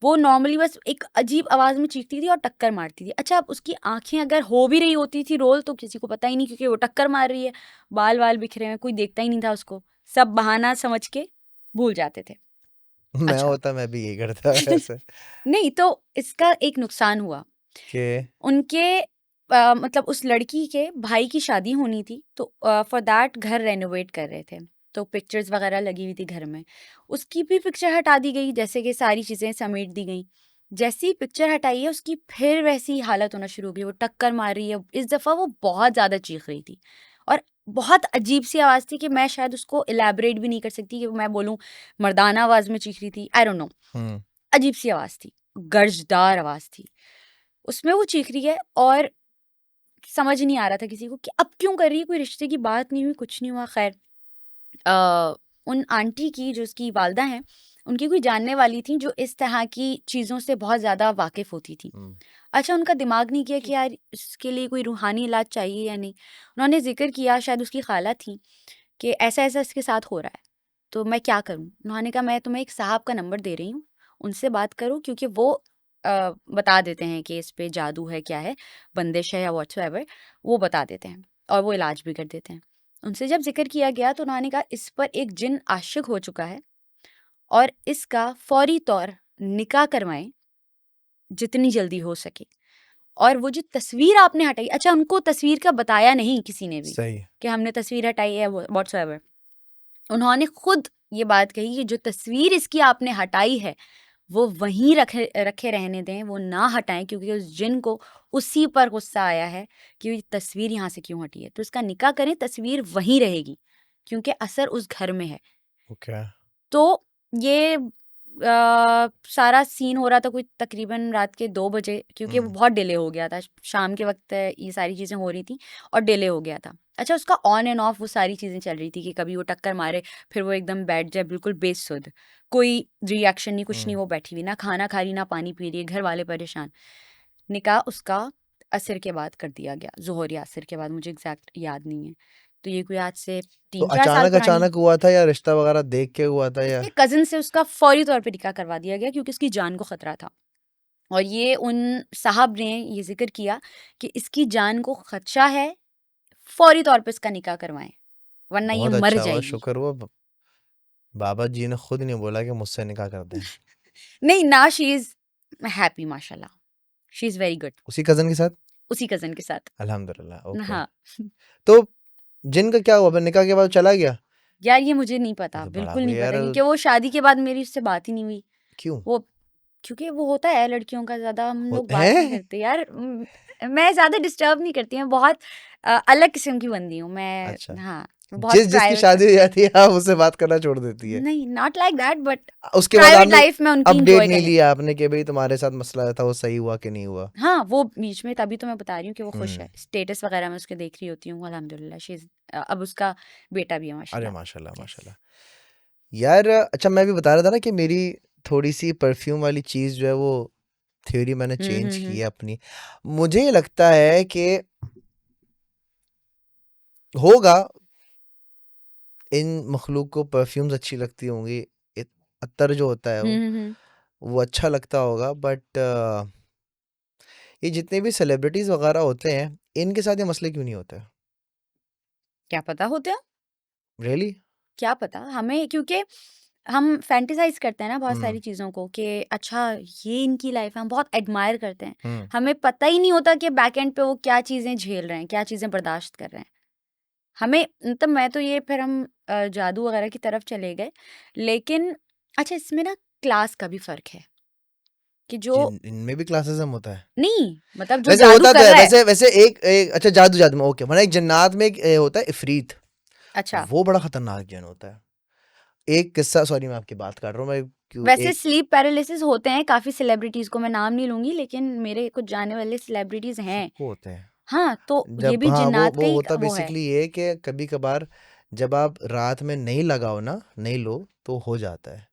Speaker 1: वो नॉर्मली बस एक अजीब आवाज़ में चीखती थी और टक्कर मारती थी। अच्छा, अब उसकी आँखें अगर हो भी रही होती थी रोल, तो किसी को पता ही नहीं, क्योंकि वो टक्कर मार रही है, बाल-वाल बिखरे हैं, कोई देखता ही नहीं था उसको। सब बहाना समझ के भूल जाते थे।
Speaker 2: मैं
Speaker 1: अच्छा।
Speaker 2: होता मैं भी यही करता ऐसे
Speaker 1: नहीं, तो इसका एक नुकसान हुआ।
Speaker 2: कि
Speaker 1: उनके मतलब उस लड़की के भाई की शादी होनी थी, तो फॉर दैट घर रेनोवेट कर रहे थे। तो पिक्चर्स वगैरह लगी हुई थी घर में। उसकी भी पिक्चर हटा दी गई, जैसे कि सारी चीज़ें समेट दी गई। जैसी ही पिक्चर हटाई है, उसकी फिर वैसी हालत होना शुरू हो गई, वो टक्कर मार रही है। इस दफ़ा वो बहुत ज़्यादा चीख रही थी, और बहुत अजीब-सी आवाज़ थी कि मैं शायद उसको इलैबोरेट भी नहीं कर सकती कि मैं बोलूँ मर्दाना आवाज़ में चीख रही थी, आई डोंट नो।
Speaker 2: हम्म।
Speaker 1: अजीब-सी आवाज़ थी, गर्जदार आवाज़ थी। उसमें वो चीख रही है, और समझ नहीं आ रहा था किसी को कि अब क्यों कर रही है, कोई रिश्ते की बात नहीं हुई, कुछ नहीं हुआ। खैर, उन आंटी की, जो उसकी वालदा हैं, उनकी कोई जानने वाली थी जो इस तरह की चीज़ों से बहुत ज़्यादा वाकिफ़ होती थी।
Speaker 2: हम्म।
Speaker 1: अच्छा, उनका दिमाग नहीं किया कि यार इसके लिए कोई रूहानी इलाज चाहिए या नहीं। उन्होंने ज़िक्र किया, शायद उसकी खाला थी, कि ऐसा-ऐसा इसके साथ हो रहा है, तो मैं क्या करूँ? उन्होंने कहा मैं तुम्हें एक साहब का नंबर दे रही हूँ, उनसे बात करो, क्योंकि वो बता देते हैं कि इस पे जादू है, क्या है, बंदिश है या व्हाट्सएवर, वो बता देते हैं और वो इलाज भी कर देते हैं। उनसे जब जिक्र किया गया तो उन्होंने कहा इस पर एक जिन आशिक हो चुका है और इसका फौरी तौर निकाह करवाएं जितनी जल्दी हो सके। और वो जो तस्वीर आपने हटाई, अच्छा उनको तस्वीर का बताया नहीं किसी ने भी
Speaker 2: सही।
Speaker 1: कि हमने तस्वीर हटाई है व्हाट्सएवर। उन्होंने खुद ये बात कही कि जो तस्वीर इसकी आपने हटाई है वो वहीं रखे रखे रहने दें, वो ना हटाएं, क्योंकि उस जिन को उसी पर गुस्सा आया है कि ये तस्वीर यहाँ से क्यों हटी है। तो इसका निकाह करें, तस्वीर वहीं रहेगी क्योंकि असर उस घर में है।
Speaker 2: ओके।
Speaker 1: तो ये सारा सीन हो रहा था कोई तकरीबन रात के 2 बजे, क्योंकि वो बहुत डिले हो गया था। शाम के वक्त ये सारी चीज़ें हो रही थी और डिले हो गया था। अच्छा उसका ऑन एंड ऑफ वो सारी चीज़ें चल रही थी कि कभी वो टक्कर मारे, फिर वो एकदम बैठ जाए बिल्कुल बेसुध, कोई रिएक्शन नहीं, कुछ नहीं, वो बैठी हुई, ना खाना खा रही ना पानी पी रही है, घर वाले परेशान। निकाह उसका असर के बाद कर दिया गया, ज़ोहर या असर के बाद, मुझे एग्जैक्ट याद नहीं है। तो ये कोई आज से
Speaker 2: तो
Speaker 1: 3-4 साल
Speaker 2: अचानक
Speaker 1: पुरानी।
Speaker 2: अचानक हुआ था या रिश्ता वगैरह देख के हुआ था या?
Speaker 1: उसके कज़न से उसका फौरी तौर पे निकाह करवा दिया गया क्योंकि उसकी जान को ख़तरा था। और ये उन साहब ने ये ज़िक्र किया कि इसकी जान को ख़दशा है, फौरी तौर पे इसका निकाह करवाएं वरना ये
Speaker 2: बहुत
Speaker 1: मर
Speaker 2: अच्छा हुआ,
Speaker 1: जाएगी।
Speaker 2: शुक्र हुआ बाबा जी ने खुद नहीं बोला कि मुझसे निकाह कर दें।
Speaker 1: नहीं ना, शी इज़ हैप्पी माशाल्लाह, शी इज़ वेरी गुड।
Speaker 2: उसी कजन के साथ?
Speaker 1: उसी कज़न के साथ।
Speaker 2: अल्हम्दुलिल्लाह। ओके।
Speaker 1: हाँ।
Speaker 2: तो जिन का क्या हुआ फिर, निकाह के बाद चला गया?
Speaker 1: यार ये मुझे नहीं
Speaker 2: ये
Speaker 1: पता,
Speaker 2: तो बड़ा
Speaker 1: बिल्कुल नहीं
Speaker 2: यार।
Speaker 1: पता, क्योंकि वो शादी के बाद मेरी उससे बात ही नहीं हुई।
Speaker 2: क्यों?
Speaker 1: वो क्योंकि वो होता है लड़कियों का, ज़्यादा हम लोग बात नहीं
Speaker 2: हैं?
Speaker 1: करते यार। मैं ज़्यादा डिस्टर्ब नहीं करती, मैं बहुत अलग किस्म की बंदी हूँ मैं।
Speaker 2: अच्छा।
Speaker 1: हाँ, बहुत
Speaker 2: जिसकी
Speaker 1: प्राइवेट।
Speaker 2: शादी हो जाती है आप उससे बात करना छोड़ देती है?
Speaker 1: नहीं, नॉट लाइक दैट, बट
Speaker 2: उसके बाद
Speaker 1: प्राइवेट
Speaker 2: आपने
Speaker 1: लाइफ में उनकी
Speaker 2: अपडेट
Speaker 1: इंजॉय
Speaker 2: नहीं
Speaker 1: करने।
Speaker 2: लिया आपने कि भाई तुम्हारे साथ मसला था वो सही हुआ कि नहीं हुआ?
Speaker 1: हाँ, वो बीच में, तभी तो मैं बता रही हूँ कि वो खुश
Speaker 2: हम्म।
Speaker 1: है। स्टेटस वगैरह मैं उसके देख रही होती हूँ, अल्हम्दुलिल्लाह शी इज़, अब उसका बेटा भी है
Speaker 2: अरे
Speaker 1: माशाल्लाह।
Speaker 2: माशाल्लाह
Speaker 1: यस।
Speaker 2: माशाल्लाह। यार अच्छा मैं भी बता रहा था ना कि मेरी थोड़ी सी परफ्यूम वाली चीज़ जो है वो थ्योरी मैंने चेंज की है अपनी। मुझे लगता है कि होगा इन मखलूक को परफ्यूम्स अच्छी लगती होंगी, अत्तर जो होता है वो अच्छा लगता होगा, बट ये जितने भी सेलिब्रिटीज वगैरह होते हैं इनके साथ ये मसले क्यों नहीं होते?
Speaker 1: क्या पता होते हैं,
Speaker 2: रियली?
Speaker 1: क्या पता हमें, क्योंकि हम फैंटेसाइज करते हैं ना बहुत
Speaker 2: हम्म।
Speaker 1: सारी चीज़ों को कि अच्छा ये इनकी लाइफ है, हम बहुत एडमायर करते हैं।
Speaker 2: हम्म।
Speaker 1: हमें पता ही नहीं होता कि बैक एंड पे वो क्या चीज़ें झेल रहे हैं, क्या चीज़ें बर्दाश्त कर रहे हैं। हमें मतलब मैं तो ये, फिर हम जादू वगैरह की तरफ चले गए, लेकिन अच्छा इसमें ना क्लास का भी फ़र्क है कि जो,
Speaker 2: इनमें भी क्लासिज्म होता है?
Speaker 1: नहीं मतलब जो
Speaker 2: वैसे
Speaker 1: जादू
Speaker 2: होता तो
Speaker 1: कर
Speaker 2: है,
Speaker 1: रहा है।
Speaker 2: वैसे वैसे एक अच्छा जादू जादू में ओके, मतलब एक जन्नात में एक होता है इफरीत,
Speaker 1: अच्छा,
Speaker 2: वो बड़ा खतरनाक जन होता है। एक किस्सा, सॉरी मैं आपकी बात कर रहा हूँ, मैं क्यों
Speaker 1: वैसे
Speaker 2: एक
Speaker 1: स्लीप पैरालिसिस होते हैं काफ़ी सेलिब्रिटीज़ को, मैं नाम नहीं लूँगी, लेकिन मेरे कुछ जाने वाले सेलिब्रिटीज़ हैं।
Speaker 2: सबको होते हैं।
Speaker 1: हाँ, तो ये
Speaker 2: जब
Speaker 1: भी
Speaker 2: हाँ
Speaker 1: जिन्नात का
Speaker 2: वो
Speaker 1: ही
Speaker 2: होता
Speaker 1: वो है।
Speaker 2: बेसिकली ये कि कभी कभार जब आप रात में नहीं लगाओ ना, नहीं लो तो हो जाता है।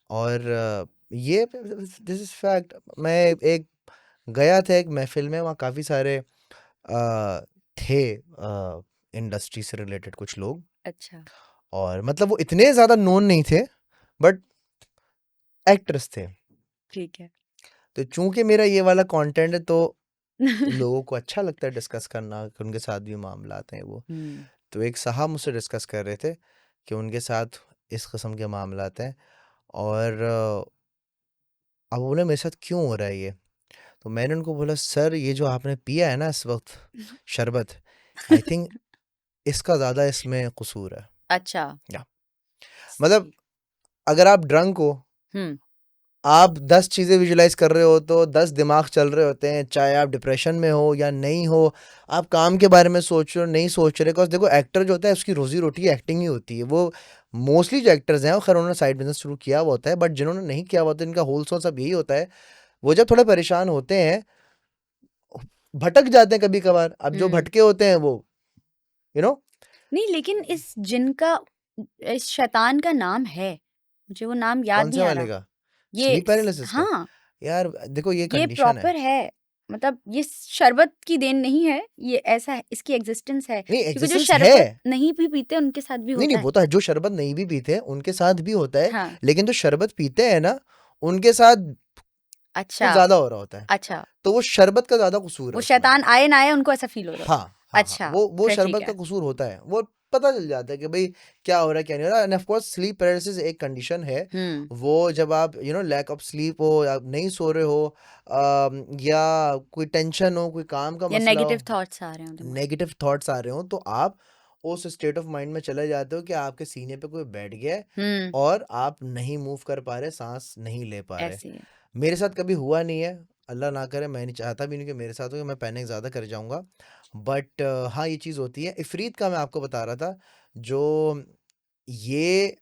Speaker 2: और ये दिस इज फैक्ट। मैं एक गया था एक महफिल में, वहाँ काफ़ी सारे थे इंडस्ट्री से रिलेटेड कुछ लोग,
Speaker 1: अच्छा।
Speaker 2: और मतलब वो इतने ज़्यादा नोन नहीं थे बट एक्ट्रेस थे।
Speaker 1: ठीक है।
Speaker 2: तो चूंकि मेरा ये वाला कंटेंट है तो लोगों को अच्छा लगता है डिस्कस करना कि उनके साथ भी मामला आते हैं वो।
Speaker 1: हुँ।
Speaker 2: तो एक साहब मुझसे डिस्कस कर रहे थे कि उनके साथ इस किस्म के मामला आते हैं, और अब बोले मेरे साथ क्यों हो रहा है ये? तो मैंने उनको बोला सर ये जो आपने पिया है ना इस वक्त शरबत, आई थिंक इसका ज़्यादा इसमें कसूर है।
Speaker 1: अच्छा।
Speaker 2: या मतलब अगर आप ड्रंक हो,
Speaker 1: हुँ।
Speaker 2: आप 10 चीज़ें विजुलाइज कर रहे हो तो 10 दिमाग चल रहे होते हैं, चाहे आप डिप्रेशन में हो या नहीं हो, आप काम के बारे में सोच रहे हो नहीं सोच रहे, बिकॉज देखो एक्टर जो होता है उसकी रोजी रोटी एक्टिंग ही होती है। वो मोस्टली जो एक्टर्स हैं वो खैर उन्होंने साइड बिजनेस शुरू किया हुआ होता है, बट जिन्होंने नहीं किया हुआ होता है इनका होल सोल सब यही होता है, वो जब थोड़े परेशान होते हैं भटक जाते हैं कभी कभार। अब जो
Speaker 1: हुँ।
Speaker 2: भटके होते हैं वो यू नो
Speaker 1: नहीं, लेकिन इस जिन का, इस शैतान का नाम है, मुझे वो नाम याद
Speaker 2: कौन
Speaker 1: नहीं
Speaker 2: से
Speaker 1: आ
Speaker 2: वाले
Speaker 1: रहा।
Speaker 2: का?
Speaker 1: ये
Speaker 2: स्लीप पैरालिसिस का?
Speaker 1: हाँ,
Speaker 2: यार देखो ये
Speaker 1: ये
Speaker 2: कंडीशन है।
Speaker 1: प्रॉपर है। मतलब ये शरबत की देन नहीं है, ये ऐसा है, इसकी एग्ज़िस्टेंस है।
Speaker 2: नहीं
Speaker 1: क्योंकि जो
Speaker 2: एग्जिस्टेंस है।
Speaker 1: शरबत नहीं भी पीते उनके साथ भी
Speaker 2: नहीं नहीं
Speaker 1: होता है।
Speaker 2: वो तो है, जो शरबत नहीं भी पीते हैं उनके साथ भी होता है,
Speaker 1: हाँ।
Speaker 2: लेकिन जो शरबत पीते हैं ना उनके साथ वो
Speaker 1: अच्छा
Speaker 2: ज्यादा हो रहा होता है,
Speaker 1: अच्छा,
Speaker 2: तो वो शरबत का ज्यादा कसूर है
Speaker 1: वो
Speaker 2: उसमें।
Speaker 1: शैतान आए ना आए उनको ऐसा फील हो रहा
Speaker 2: हाँ
Speaker 1: था।
Speaker 2: हाँ हाँ,
Speaker 1: अच्छा,
Speaker 2: वो
Speaker 1: फिर ठीक
Speaker 2: शरबत का
Speaker 1: है।
Speaker 2: कसूर होता है, वो पता चल जाता है कि भाई क्या हो रहा है क्या नहीं हो रहा। End of course sleep paralysis एक कंडीशन है, वो जब आप लैक ऑफ स्लीप हो, या आप नहीं सो रहे हो, या कोई टेंशन हो, कोई काम का
Speaker 1: या
Speaker 2: मसला हो,
Speaker 1: नेगेटिव थॉट्स आ रहे हो दिमाग।
Speaker 2: नेगेटिव थॉट्स आ रहे हो, तो आप उस स्टेट ऑफ माइंड में चले जाते हो कि आपके सीने पे कोई बैठ गया है और आप नहीं मूव कर पा रहे, सांस नहीं ले पा रहे।
Speaker 1: ऐसी है।
Speaker 2: मेरे साथ कभी हुआ नहीं है, अल्लाह ना करे, मैं नहीं चाहता भी नहीं कि मेरे साथ हो, कि मैं पैनिक ज़्यादा कर जाऊंगा। बट हाँ, ये चीज़ होती है। इफरीत का मैं आपको बता रहा था, जो ये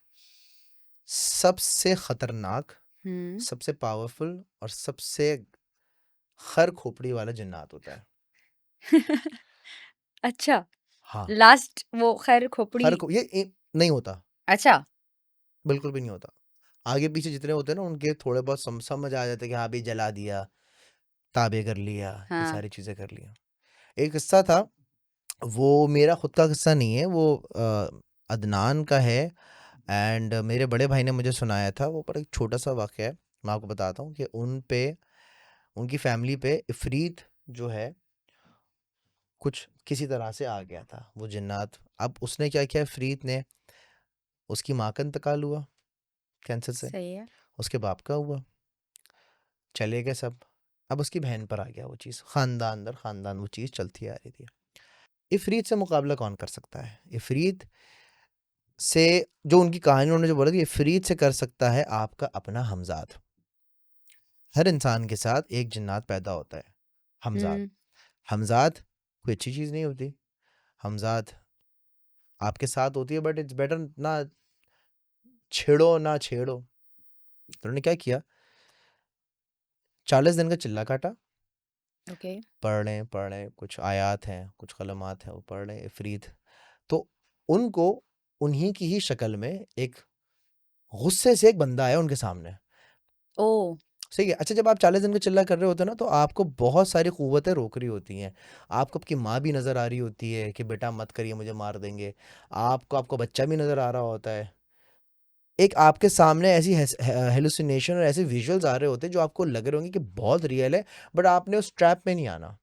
Speaker 2: सबसे खतरनाक,
Speaker 1: हम्म।
Speaker 2: सबसे पावरफुल और सबसे खर खोपड़ी वाला जिन्नात होता है।
Speaker 1: अच्छा,
Speaker 2: हाँ,
Speaker 1: लास्ट वो खैर खोपड़ी।
Speaker 2: नहीं होता,
Speaker 1: अच्छा।
Speaker 2: बिल्कुल भी नहीं होता। आगे पीछे जितने होते हैं ना, उनके थोड़े बहुत समझ आ जाते हैं कि हाँ भी जला दिया, ताबे कर लिया, ये
Speaker 1: हाँ।
Speaker 2: सारी चीजें कर लिया। एक किस्सा था, वो मेरा खुद का किस्सा नहीं है, वो अदनान का है। एंड मेरे बड़े भाई ने मुझे सुनाया था वो, पर एक छोटा सा वाक़या है, मैं आपको बताता हूँ कि उन पे, उनकी फैमिली पे इफरीत जो है कुछ किसी तरह से आ गया था, वो जिन्नात। अब उसने क्या किया, इफरीत ने, उसकी माँ का इंतकाल हुआ कैंसर से,
Speaker 1: सही है।
Speaker 2: उसके बाप का हुआ, चले गए सब। अब उसकी बहन पर आ गया वो चीज़, खानदान दर खानदान वो चीज़ चलती आ रही थी। इफरीत से मुकाबला कौन कर सकता है? इफरीत से, जो उनकी कहानी उन्होंने जो बोला कि इफरीत से कर सकता है आपका अपना हमजाद। हर इंसान के साथ एक जिन्नात पैदा होता है, हमजाद।
Speaker 1: हम्म।
Speaker 2: हमजाद कोई अच्छी चीज़ नहीं होती। हमजाद आपके साथ होती है, बट इट्स बेटर ना छेड़ो ना छेड़ो। तो उन्होंने क्या किया, 40 दिन का चिल्ला काटा,
Speaker 1: ओके।
Speaker 2: पढ़ रहे कुछ आयात हैं, कुछ कलमात हैं, वो पढ़ रहे इफरीत। तो उनको उन्हीं की ही शक्ल में एक गुस्से से एक बंदा आया उनके सामने।
Speaker 1: ओ।
Speaker 2: सही है। अच्छा, जब आप 40 दिन का चिल्ला कर रहे होते हो ना, तो आपको बहुत सारी कुव्वतें रोक रही होती हैं। आपको आपकी माँ भी नज़र आ रही होती है कि बेटा मत करिए, मुझे मार देंगे। आपको आपका बच्चा भी नज़र आ रहा होता है। एक आपके सामने ऐसी हेलुसिनेशन और ऐसे विजुअल्स आ रहे होते हैं जो आपको लग रहे होंगे कि बहुत रियल है, बट आपने उस ट्रैप में नहीं आना।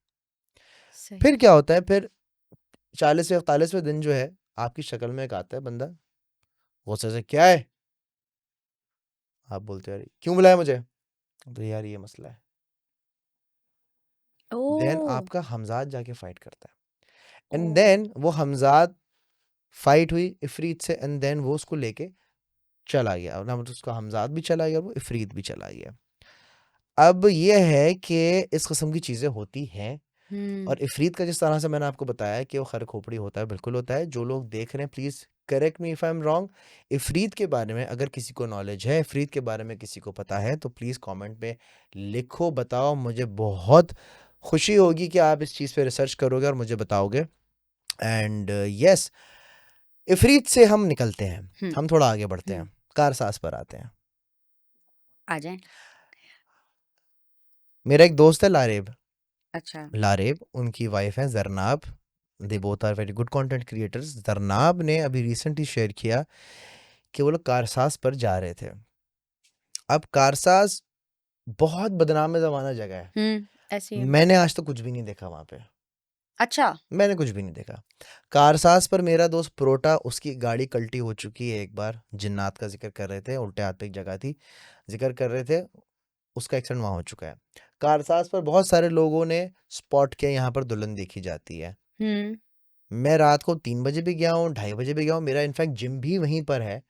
Speaker 1: सही
Speaker 2: फिर
Speaker 1: है।
Speaker 2: क्या होता है, फिर 40वें 41वें दिन जो है, आपकी शक्ल में एक आता है बंदा, गुस्से से, क्या है? आप बोलते हो यार क्यों बुलाया मुझे? तो यार ये मसला है। देन
Speaker 1: ओ।
Speaker 2: आपका हमजाद जाके फाइट करता है,
Speaker 1: ओ।
Speaker 2: एंड देन वो हमजाद फाइट हुई इफरीत से, एंड देन वो उसको लेके चला गया, और ना मतलब उसका हमजाद भी चला गया, वो इफरीत भी चला गया। अब ये है कि इस किस्म की चीज़ें होती हैं।
Speaker 1: हम्म।
Speaker 2: और इफरीत का जिस तरह से मैंने आपको बताया कि वो खर खोपड़ी होता है, बिल्कुल होता है। जो लोग देख रहे हैं, please correct me if I am wrong. Ifreet के बारे में अगर किसी को नॉलेज है, इफरीत के बारे में किसी को पता है, तो प्लीज़ कमेंट में लिखो, बताओ। मुझे बहुत खुशी होगी कि आप इस चीज़ पे रिसर्च करोगे और मुझे बताओगे। एंड यस, इफरीत से हम निकलते हैं,
Speaker 1: हम्म।
Speaker 2: हम थोड़ा आगे बढ़ते
Speaker 1: हम्म।
Speaker 2: हैं, कारसाज पर आते हैं।
Speaker 1: आ जाए।
Speaker 2: मेरा एक दोस्त है लारेब,
Speaker 1: अच्छा।
Speaker 2: लारेब, उनकी वाइफ है Zarnab. They both are very good content creators. Zarnab ने अभी रिसेंटली शेयर किया कि वो लोग कारसाज पर जा रहे थे। अब कारसाज बहुत बदनाम ज़माना जगह है।
Speaker 1: ऐसी है।
Speaker 2: मैंने आज तक कुछ भी नहीं देखा वहाँ पे,
Speaker 1: अच्छा।
Speaker 2: मैंने कुछ भी नहीं देखा। कारसाज पर मेरा दोस्त प्रोटा, उसकी गाड़ी कल्टी हो चुकी है एक बार, जिन्नात का जिक्र कर रहे थे, उल्टे हाथ पे एक जगह थी, जिक्र कर रहे थे, उसका एक्सीडेंट वहाँ हो चुका है। कारसाज पर बहुत सारे लोगों ने स्पॉट किया, यहाँ पर दुल्हन देखी जाती है।
Speaker 1: हम्म।
Speaker 2: मैं रात को 3 बजे भी गया हूँ, 2:30 बजे भी गया हूँ, मेरा इनफैक्ट जिम भी वहीं पर है।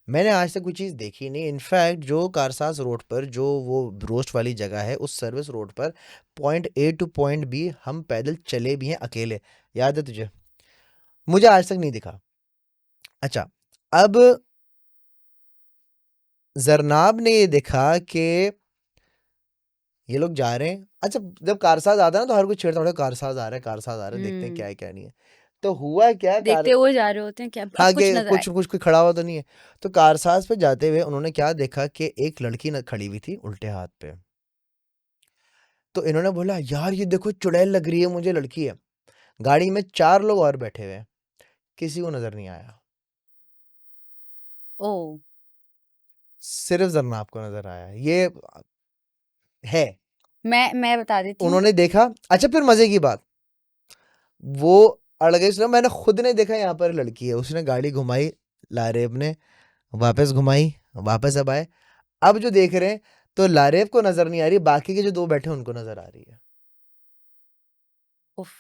Speaker 2: मैंने आज तक कोई चीज़ देखी नहीं। इनफैक्ट जो कारसाज रोड पर जो वो रोस्ट वाली जगह है, उस सर्विस रोड पर point A to point B हम पैदल चले भी हैं अकेले, याद है तुझे? मुझे आज तक नहीं दिखा। अच्छा, अब जरनाब ने ये देखा कि ये लोग जा रहे हैं। अच्छा, जब कारसाज आता है ना, तो हर कोई छेड़ता है, कारसाज आ रहा है, कारसाज आ रहा है, देखते हैं क्या
Speaker 1: हम्म।
Speaker 2: है क्या नहीं है। तो हुआ क्या, कार
Speaker 1: देखते हुए जा रहे होते हैं क्या अब
Speaker 2: आगे
Speaker 1: कुछ नजर
Speaker 2: कुछ
Speaker 1: आए।
Speaker 2: कुछ कोई खड़ा हुआ तो नहीं है। तो कारसाज पे जाते हुए उन्होंने क्या देखा कि एक लड़की न खड़ी हुई थी उल्टे हाथ पे। तो इन्होंने बोला यार ये देखो चुड़ैल लग रही है मुझे, लड़की है। गाड़ी में 4 लोग और बैठे हुए हैं, किसी को नजर नहीं आया,
Speaker 1: ओ।
Speaker 2: सिर्फ जरनाब को नजर आया। ये है।
Speaker 1: मैं बता देती हूँ।
Speaker 2: उन्होंने देखा, अच्छा फिर मजे की बात, वो अड़ गई, उसने, मैंने खुद ने देखा यहाँ पर लड़की है, उसने गाड़ी घुमाई, लारेब ने वापस घुमाई, वापस अब आए, अब जो देख रहे हैं तो लारेब को नजर नहीं आ रही, बाकी के जो दो बैठे हैं उनको नजर आ रही है।
Speaker 1: उफ,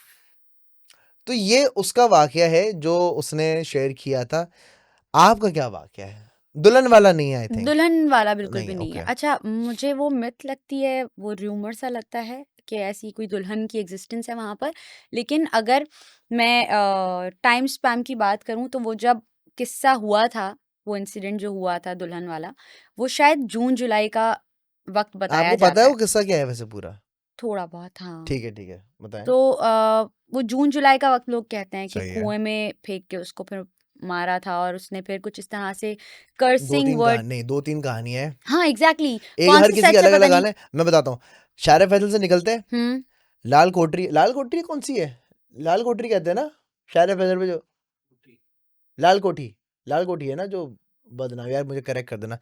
Speaker 2: तो ये उसका वाकया है जो उसने शेयर किया था। आपका क्या वाकया है? दुल्हन वाला नहीं है आई थिंक।
Speaker 1: दुल्हन वाला बिल्कुल
Speaker 2: नहीं
Speaker 1: भी
Speaker 2: है,
Speaker 1: नहीं है।
Speaker 2: ओके।
Speaker 1: अच्छा, मुझे वो मिथ लगती है, वो र्यूमर सा लगता है कि ऐसी कोई दुल्हन की एग्जिस्टेंस है वहाँ पर। लेकिन अगर मैं टाइम स्पैम की बात करूँ तो वो जब किस्सा हुआ था, वो इंसिडेंट जो हुआ था दुल्हन वाला, वो शायद जून जुलाई का वक्त बताया
Speaker 2: आपको पता
Speaker 1: जाता
Speaker 2: है
Speaker 1: है।
Speaker 2: वो किस्सा क्या है वैसे पूरा?
Speaker 1: थोड़ा बहुत, हाँ।
Speaker 2: ठीक है, बताएं।
Speaker 1: तो वो जून जुलाई का वक्त लोग कहते हैं कि
Speaker 2: सही है।
Speaker 1: कुएं में फेंक के उसको फिर मारा था, और उसने फिर कुछ इस तरह से
Speaker 2: दो
Speaker 1: कर्सिंग
Speaker 2: तीन
Speaker 1: वर्ड।
Speaker 2: कहानी नहीं, दो तीन कहानी है,
Speaker 1: हाँ, एग्जैक्टली।
Speaker 2: एक
Speaker 1: कौन
Speaker 2: हर
Speaker 1: सी
Speaker 2: किसी की
Speaker 1: सच है
Speaker 2: अलग
Speaker 1: पता
Speaker 2: अलग
Speaker 1: नहीं।
Speaker 2: हाल है। मैं बताता हूँ, शारे फैसल से निकलते हैं,
Speaker 1: हम्म।
Speaker 2: लाल कोठरी, लाल कोठरी कौन सी है? लाल कोठरी कहते हैं ना शारे फैसल पे जो, लाल कोठी, लाल कोठी है ना जो, बदनाम, यार मुझे करेक्ट कर देना।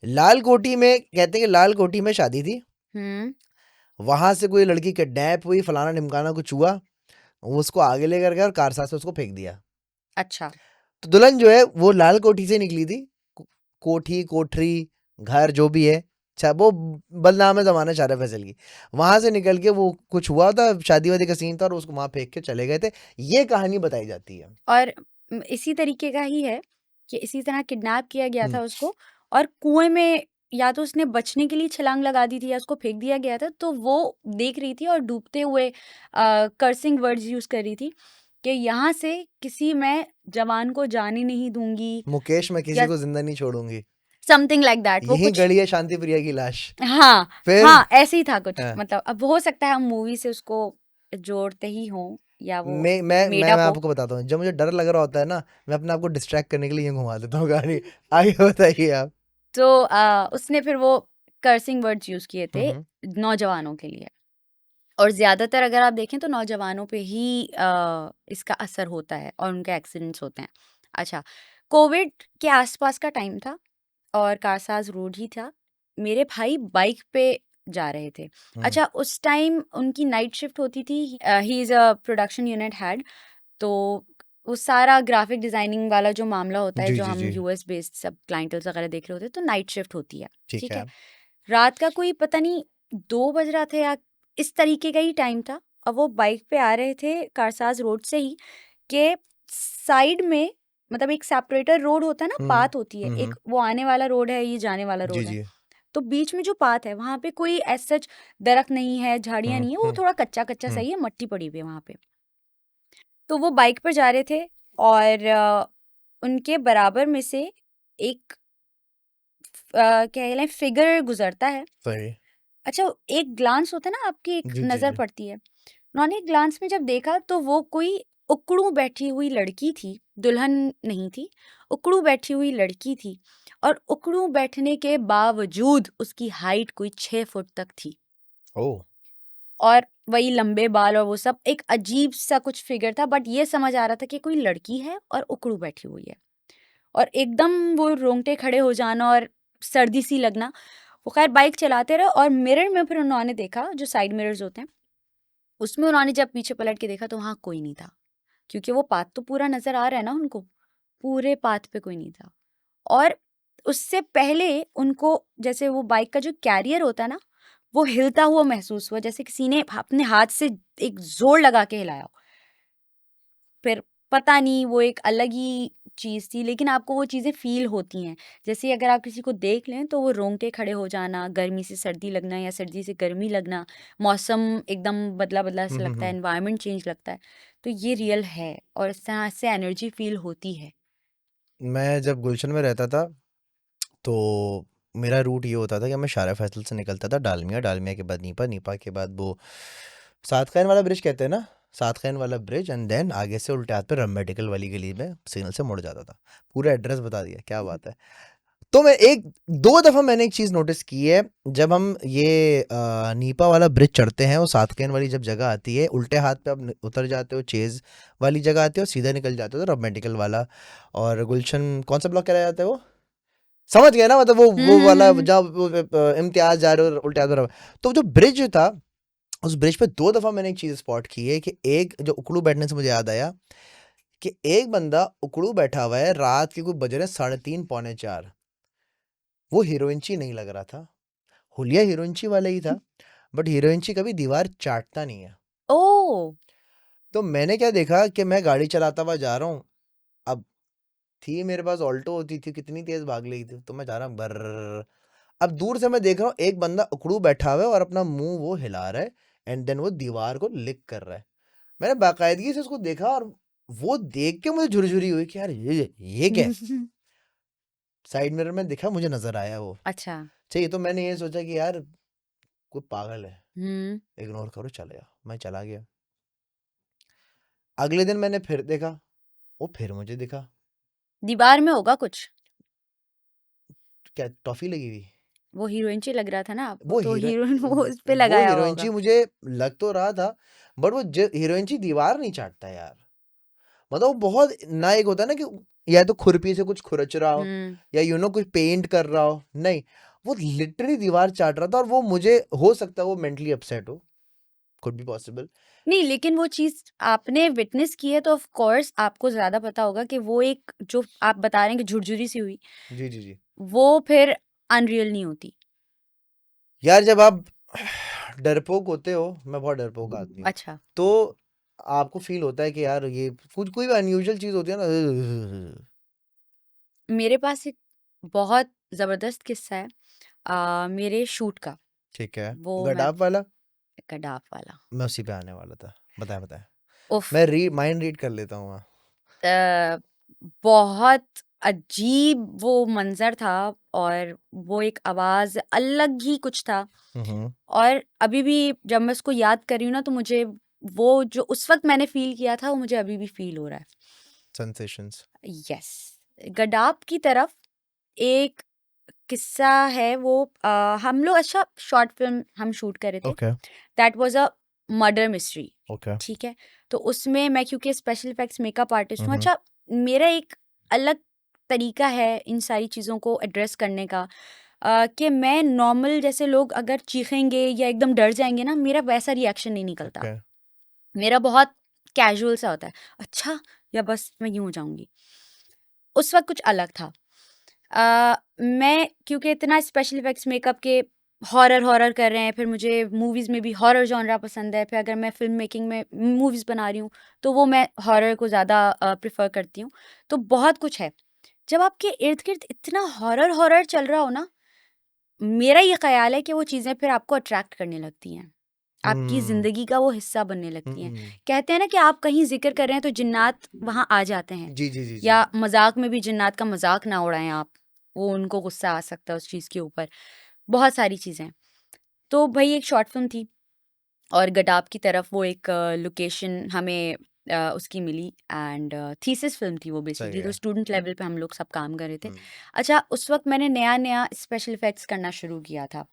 Speaker 2: लाल कोठी में कहते हैं कि लाल कोठी में शादी थी,
Speaker 1: हम्म।
Speaker 2: वहां से कोई लड़की किडनैप हुई, फलाना ढिमकाना कुछ हुआ, वो उसको आगे लेकर गया और कारसाज से उसको फेंक दिया।
Speaker 1: अच्छा।
Speaker 2: तो दुल्हन जो है वो लाल कोठी से निकली थी, कोठी कोठरी घर जो भी है, अच्छा वो बदनाम है जमाना शारे फैसल की, वहां से निकल के वो कुछ हुआ था, शादी वादी का सीन था और उसको वहां फेंक के चले गए थे, ये कहानी बताई जाती है।
Speaker 1: और इसी तरीके का ही है कि इसी तरह किडनैप किया गया
Speaker 2: हम्म,
Speaker 1: था उसको, और कुएं में या तो उसने बचने के लिए छलांग लगा दी थी या उसको फेंक दिया गया था, तो वो देख रही थी और डूबते हुए कर्सिंग वर्ड्स यूज कर रही थी कि यहाँ से किसी मैं जवान को जाने नहीं दूंगी,
Speaker 2: मुकेश मैं किसी
Speaker 1: या
Speaker 2: को जिंदा नहीं छोड़ूंगी,
Speaker 1: समथिंग लाइक दैट, वो
Speaker 2: यही
Speaker 1: कुछ।
Speaker 2: गड़ी है शांति प्रिया की लाश।
Speaker 1: हाँ।
Speaker 2: फिर
Speaker 1: हाँ, ऐसे ही था कुछ,
Speaker 2: हाँ,
Speaker 1: मतलब अब हो सकता है हम मूवी से उसको जोड़ते ही हों या वो
Speaker 2: मैं
Speaker 1: मेडअप हो।
Speaker 2: आपको बताता हूँ, जब मुझे डर लग रहा होता है ना, मैं अपने आप को डिस्ट्रैक्ट करने के लिए यूं घुमा देता हूँ गाड़ी। आगे बताइए आप।
Speaker 1: तो उसने फिर वो कर्सिंग वर्ड्स यूज किए थे
Speaker 2: हम्म,
Speaker 1: नौजवानों के लिए, और ज्यादातर अगर आप देखें तो नौजवानों पे ही इसका असर होता है और उनके एक्सीडेंट्स होते हैं। अच्छा, कोविड के आसपास का टाइम था और कारसाज रोड ही था। मेरे भाई बाइक पे जा रहे थे।
Speaker 2: हम्म,
Speaker 1: अच्छा, उस टाइम उनकी नाइट शिफ्ट होती थी। He is a production unit head. तो वो सारा ग्राफिक डिजाइनिंग वाला जो मामला होता है,
Speaker 2: जी
Speaker 1: जो
Speaker 2: जी
Speaker 1: हम
Speaker 2: जी,
Speaker 1: यूएस बेस्ड सब क्लाइंटल्स वगैरह देख रहे होते हैं, तो नाइट शिफ्ट होती है।
Speaker 2: ठीक
Speaker 1: ठीक
Speaker 2: है।
Speaker 1: है। रात का कोई पता नहीं 2 बज रहा था या इस तरीके का ही टाइम था, और वो बाइक पे आ रहे थे कारसाज रोड से ही, के साइड में, मतलब एक सेपरेटर रोड होता है ना,
Speaker 2: हम्म,
Speaker 1: पाथ होती है एक, वो आने वाला रोड है, ये जाने वाला
Speaker 2: जी
Speaker 1: रोड है।
Speaker 2: जी,
Speaker 1: तो बीच में जो पाथ है वहां पे कोई एज सच दरख्त नहीं है, झाड़ियां नहीं है, वो
Speaker 2: हम्म,
Speaker 1: थोड़ा कच्चा कच्चा
Speaker 2: हम्म,
Speaker 1: सही है, मट्टी पड़ी हुई है वहां पे। तो वो बाइक पर जा रहे थे, और उनके बराबर में से एक कह लें फिगर गुजरता है।
Speaker 2: सही,
Speaker 1: अच्छा, एक ग्लांस होता है ना, आपकी एक
Speaker 2: जी जी
Speaker 1: नजर
Speaker 2: जी,
Speaker 1: पड़ती है। उन्होंने ग्लांस में जब देखा तो वो कोई उकड़ू बैठी हुई लड़की थी, दुल्हन नहीं थी। उकड़ू बैठी हुई लड़की थी, और उकड़ू बैठने के बावजूद उसकी हाइट कोई 6 फुट तक थी,
Speaker 2: ओ,
Speaker 1: और वही लंबे बाल और वो सब, एक अजीब सा कुछ फिगर था, बट ये समझ आ रहा था कि कोई लड़की है और उकड़ू बैठी हुई है। और एकदम वो रोंगटे खड़े हो जाना और सर्दी सी लगना। वो खैर बाइक चलाते रहे, और मिरर में फिर उन्होंने देखा, जो साइड मिरर्स होते हैं उसमें उन्होंने जब पीछे पलट के देखा तो वहां कोई नहीं था, क्योंकि वो पाथ तो पूरा नजर आ रहा है ना उनको, पूरे पाथ पे कोई नहीं था। और उससे पहले उनको, जैसे वो बाइक का जो कैरियर होता है ना, वो हिलता हुआ महसूस हुआ, जैसे किसी ने अपने हाथ से एक जोर लगा के हिलाया हो। फिर पता नहीं, वो एक अलग ही चीज़ थी, लेकिन आपको वो चीज़ें फ़ील होती हैं। जैसे अगर आप किसी को देख लें तो वो रोंगटे खड़े हो जाना, गर्मी से सर्दी लगना या सर्दी से गर्मी लगना, मौसम एकदम बदला-बदला सा लगता है,
Speaker 2: हम्म,
Speaker 1: एनवायरनमेंट चेंज लगता है। तो ये रियल है, और इस तरह से एनर्जी फ़ील होती है।
Speaker 2: मैं जब गुलशन में रहता था तो मेरा रूट ये होता था कि मैं शारा फैसल से निकलता था डालमिया, डालमिया के बाद नीपा, नीपा के बाद वो सात खैन वाला ब्रिज कहते हैं ना, सात खैन वाला ब्रिज, एंड देन आगे से उल्टे हाथ पे रम मेडिकल वाली गली में सिग्नल से मुड़ जाता था। पूरा एड्रेस बता दिया, क्या बात है। तो मैं एक दो दफ़ा मैंने एक चीज़ नोटिस की है, जब हम ये नीपा वाला ब्रिज चढ़ते हैं, वो सात खैन वाली जब जगह आती है, उल्टे हाथ पे आप उतर जाते हो, चेज वाली जगह आती है और सीधा निकल जाते हो तो रब मेडिकल वाला, और गुलशन कौन सा ब्लॉक कराया जाता है वो? समझ गए ना, मतलब वो वाला
Speaker 1: हम्म।
Speaker 2: जब इम्तियाज जा रहे हो उल्टे हाथ रहा, तो जो ब्रिज था, उस ब्रिज पे 2 दफा मैंने एक चीज स्पॉट की है कि एक जो उकड़ू बैठने से मुझे याद आया कि एक बंदा उकड़ू बैठा हुआ है, रात के कोई बज रहे 3:30 पौने 4, वो हीरोइनची नहीं लग रहा था, हुलिया हीरोइनची वाला ही था, बट हीरोइनची कभी दीवार चाटता नहीं है।
Speaker 1: ओ।
Speaker 2: तो मैंने क्या देखा कि मैं गाड़ी चलाता हुआ जा रहा हूँ, अब थी मेरे पास ऑल्टो होती थी, कितनी तेज भाग रही थी, तो मैं जा रहा हूँ बर्र। अब दूर से मैं देख रहा हूँ एक बंदा उकड़ू बैठा हुआ है और अपना मुंह वो हिला रहा है, एंड देन वो दीवार को लिक कर रहा है। मैंने बाकायदगी से उसको देखा और वो देख के मुझे झुरझुरी हुई कि यार ये क्या है? साइड मिरर में दिखा, मुझे नजर आया वो।
Speaker 1: अच्छा।
Speaker 2: चाहिए तो मैंने ये सोचा कि यार कोई पागल है,
Speaker 1: हम्म।
Speaker 2: इग्नोर करो, चले जाओ। मैं चला गया। अगले दिन मैंने फिर देखा, वो फिर मुझे दिखा।
Speaker 1: दीवार में होगा कुछ।
Speaker 2: क्या टॉफी लगी हुई?
Speaker 1: वो हीरोइन लग रहा था ना आपको,
Speaker 2: वो
Speaker 1: तो
Speaker 2: हीरो
Speaker 1: हीरोइन वो उस पे
Speaker 2: वो
Speaker 1: लगाया हुआ
Speaker 2: हीरोइनची
Speaker 1: होगा।
Speaker 2: मुझे लग तो रहा था, बट वो हीरोइनची दीवार नहीं चाटता यार। मतलब वो बहुत ना, एक होता है ना कि या तो खुरपी से कुछ खुरच रहा हो,
Speaker 1: हम्म।
Speaker 2: या कुछ पेंट कर रहा हो, नहीं, वो लिटरली दीवार चाट रहा था। और वो मुझे, हो सकता है वो मेंटली अपसेट हो, कुड बी पॉसिबल।
Speaker 1: नहीं, लेकिन वो चीज आपने विटनेस की है तो ऑफ कोर्स आपको ज्यादा पता होगा कि वो एक जो आप बता रहे हैं कि झुरझुरी सी हुई,
Speaker 2: जी जी जी।
Speaker 1: वो फिर अनरियल नहीं होती।
Speaker 2: यार जब आप डरपोक होते हो, मैं बहुत डरपोक आदमी हूँ,
Speaker 1: अच्छा।
Speaker 2: तो आपको फील होता है कि यार ये कुछ कोई भी अनयूजुअल चीज होती है ना।
Speaker 1: मेरे पास एक बहुत जबरदस्त किस्सा है मेरे शूट का।
Speaker 2: ठीक है,
Speaker 1: वो मैं
Speaker 2: गडाफ वाला।
Speaker 1: कडाफ वाला।
Speaker 2: मैं उसी पे आने वाला था, बताया बताया।
Speaker 1: उफ।
Speaker 2: मैं माइंड रीड कर लेता हूँ वहाँ।
Speaker 1: अ, बहुत अजीब वो मंजर था, और वो एक आवाज अलग ही कुछ था।
Speaker 2: हम्म।
Speaker 1: और अभी भी जब मैं उसको याद कर रही हूँ ना, तो मुझे वो जो उस वक्त मैंने फील किया था वो मुझे अभी भी फील हो रहा है।
Speaker 2: सेंसेशंस।
Speaker 1: यस। गडाप की तरफ एक किस्सा है वो। हम लोग अच्छा शॉर्ट फिल्म हम शूट कर रहे थे।
Speaker 2: Okay.
Speaker 1: That was a murder mystery.
Speaker 2: Okay.
Speaker 1: ठीक है। तो उसमें मैं क्योंकि स्पेशल इफेक्ट्स मेकअप आर्टिस्ट हूँ,
Speaker 2: हम्म।
Speaker 1: अच्छा मेरा एक अलग तरीका है इन सारी चीज़ों को एड्रेस करने का। कि मैं नॉर्मल जैसे लोग अगर चीखेंगे या एकदम डर जाएंगे ना, मेरा वैसा रिएक्शन नहीं निकलता।
Speaker 2: ओके।
Speaker 1: मेरा बहुत कैजुअल सा होता है, अच्छा, या बस मैं यूं हो जाऊंगी। उस वक्त कुछ अलग था। मैं क्योंकि इतना स्पेशल इफेक्ट्स मेकअप के हॉरर हॉरर कर रहे हैं, फिर मुझे मूवीज़ में भी हॉरर जॉनरा पसंद है, फिर अगर मैं फिल्म मेकिंग में मूवीज़ बना रही हूँ तो वो मैं हॉरर को ज़्यादा प्रेफर करती हूँ। तो बहुत कुछ है। जब आपके इर्द गिर्द इतना हॉरर हॉरर चल रहा हो ना, मेरा ये ख्याल है कि वो चीज़ें फिर आपको अट्रैक्ट करने लगती हैं, आपकी
Speaker 2: हम्म।
Speaker 1: ज़िंदगी का वो हिस्सा बनने लगती हैं।
Speaker 2: हम्म।
Speaker 1: कहते हैं ना कि आप कहीं जिक्र कर रहे हैं तो जिन्नात वहाँ आ जाते हैं,
Speaker 2: जी जी जी जी।
Speaker 1: या मजाक में भी जिन्नात का मजाक ना उड़ाएं आप, वो उनको गुस्सा आ सकता है उस चीज़ के ऊपर। बहुत सारी चीज़ें। तो भाई एक शॉर्ट फिल्म थी, और गडाब की तरफ वो एक लोकेशन हमें उसकी मिली, एंड थीसिस फिल्म थी वो
Speaker 2: सही
Speaker 1: बेसिकली। तो
Speaker 2: है।
Speaker 1: स्टूडेंट लेवल पे हम लोग सब काम कर रहे थे।
Speaker 2: हम्म।
Speaker 1: अच्छा, उस वक्त मैंने नया नया स्पेशल इफेक्ट्स करना शुरू किया था।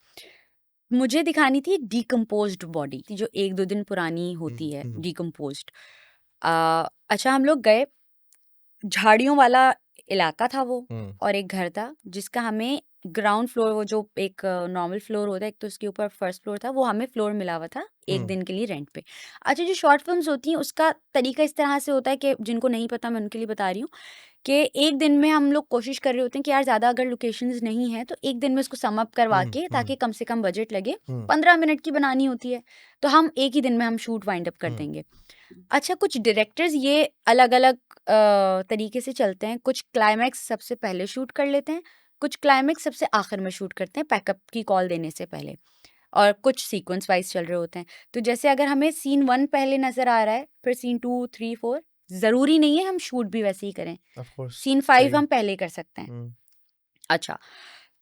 Speaker 1: मुझे दिखानी थी एक डिकम्पोज्ड बॉडी जो 1-2 दिन पुरानी होती है,
Speaker 2: हम्म।
Speaker 1: डिकम्पोज्ड। अच्छा, हम लोग गए, झाड़ियों वाला इलाका था वो,
Speaker 2: हम्म।
Speaker 1: और एक घर था जिसका हमें ग्राउंड फ्लोर, वो जो एक नॉर्मल फ्लोर होता है, एक तो उसके ऊपर फर्स्ट फ्लोर था, वो हमें फ्लोर मिला हुआ था एक
Speaker 2: हम्म।
Speaker 1: दिन के लिए रेंट पे। अच्छा, जो शॉर्ट फिल्म्स होती हैं उसका तरीका इस तरह से होता है कि जिनको नहीं पता मैं उनके लिए बता रही हूँ कि एक दिन में हम लोग कोशिश कर रहे होते हैं कि यार ज़्यादा अगर लोकेशंस नहीं है तो एक दिन में उसको सम अप करवा
Speaker 2: हम्म।
Speaker 1: के,
Speaker 2: हम्म।
Speaker 1: ताकि कम से कम बजट लगे।
Speaker 2: हम्म।
Speaker 1: 15 मिनट की बनानी होती है, तो हम एक ही दिन में हम शूट वाइंड अप कर
Speaker 2: हम्म।
Speaker 1: देंगे। अच्छा, कुछ डायरेक्टर्स ये अलग अलग तरीके से चलते हैं। कुछ क्लाइमैक्स सबसे पहले शूट कर लेते हैं, कुछ क्लाइमैक्स सबसे आखिर में शूट करते हैं पैकअप की कॉल देने से पहले, और कुछ सीक्वेंस वाइज चल रहे होते हैं। तो जैसे अगर हमें सीन 1 पहले नज़र आ रहा है, फिर सीन 2, 3, 4, ज़रूरी नहीं है हम शूट भी वैसे ही करें।
Speaker 2: Of course.
Speaker 1: सीन
Speaker 2: सही
Speaker 1: 5
Speaker 2: है।
Speaker 1: हम पहले कर सकते हैं।
Speaker 2: हम्म।
Speaker 1: अच्छा,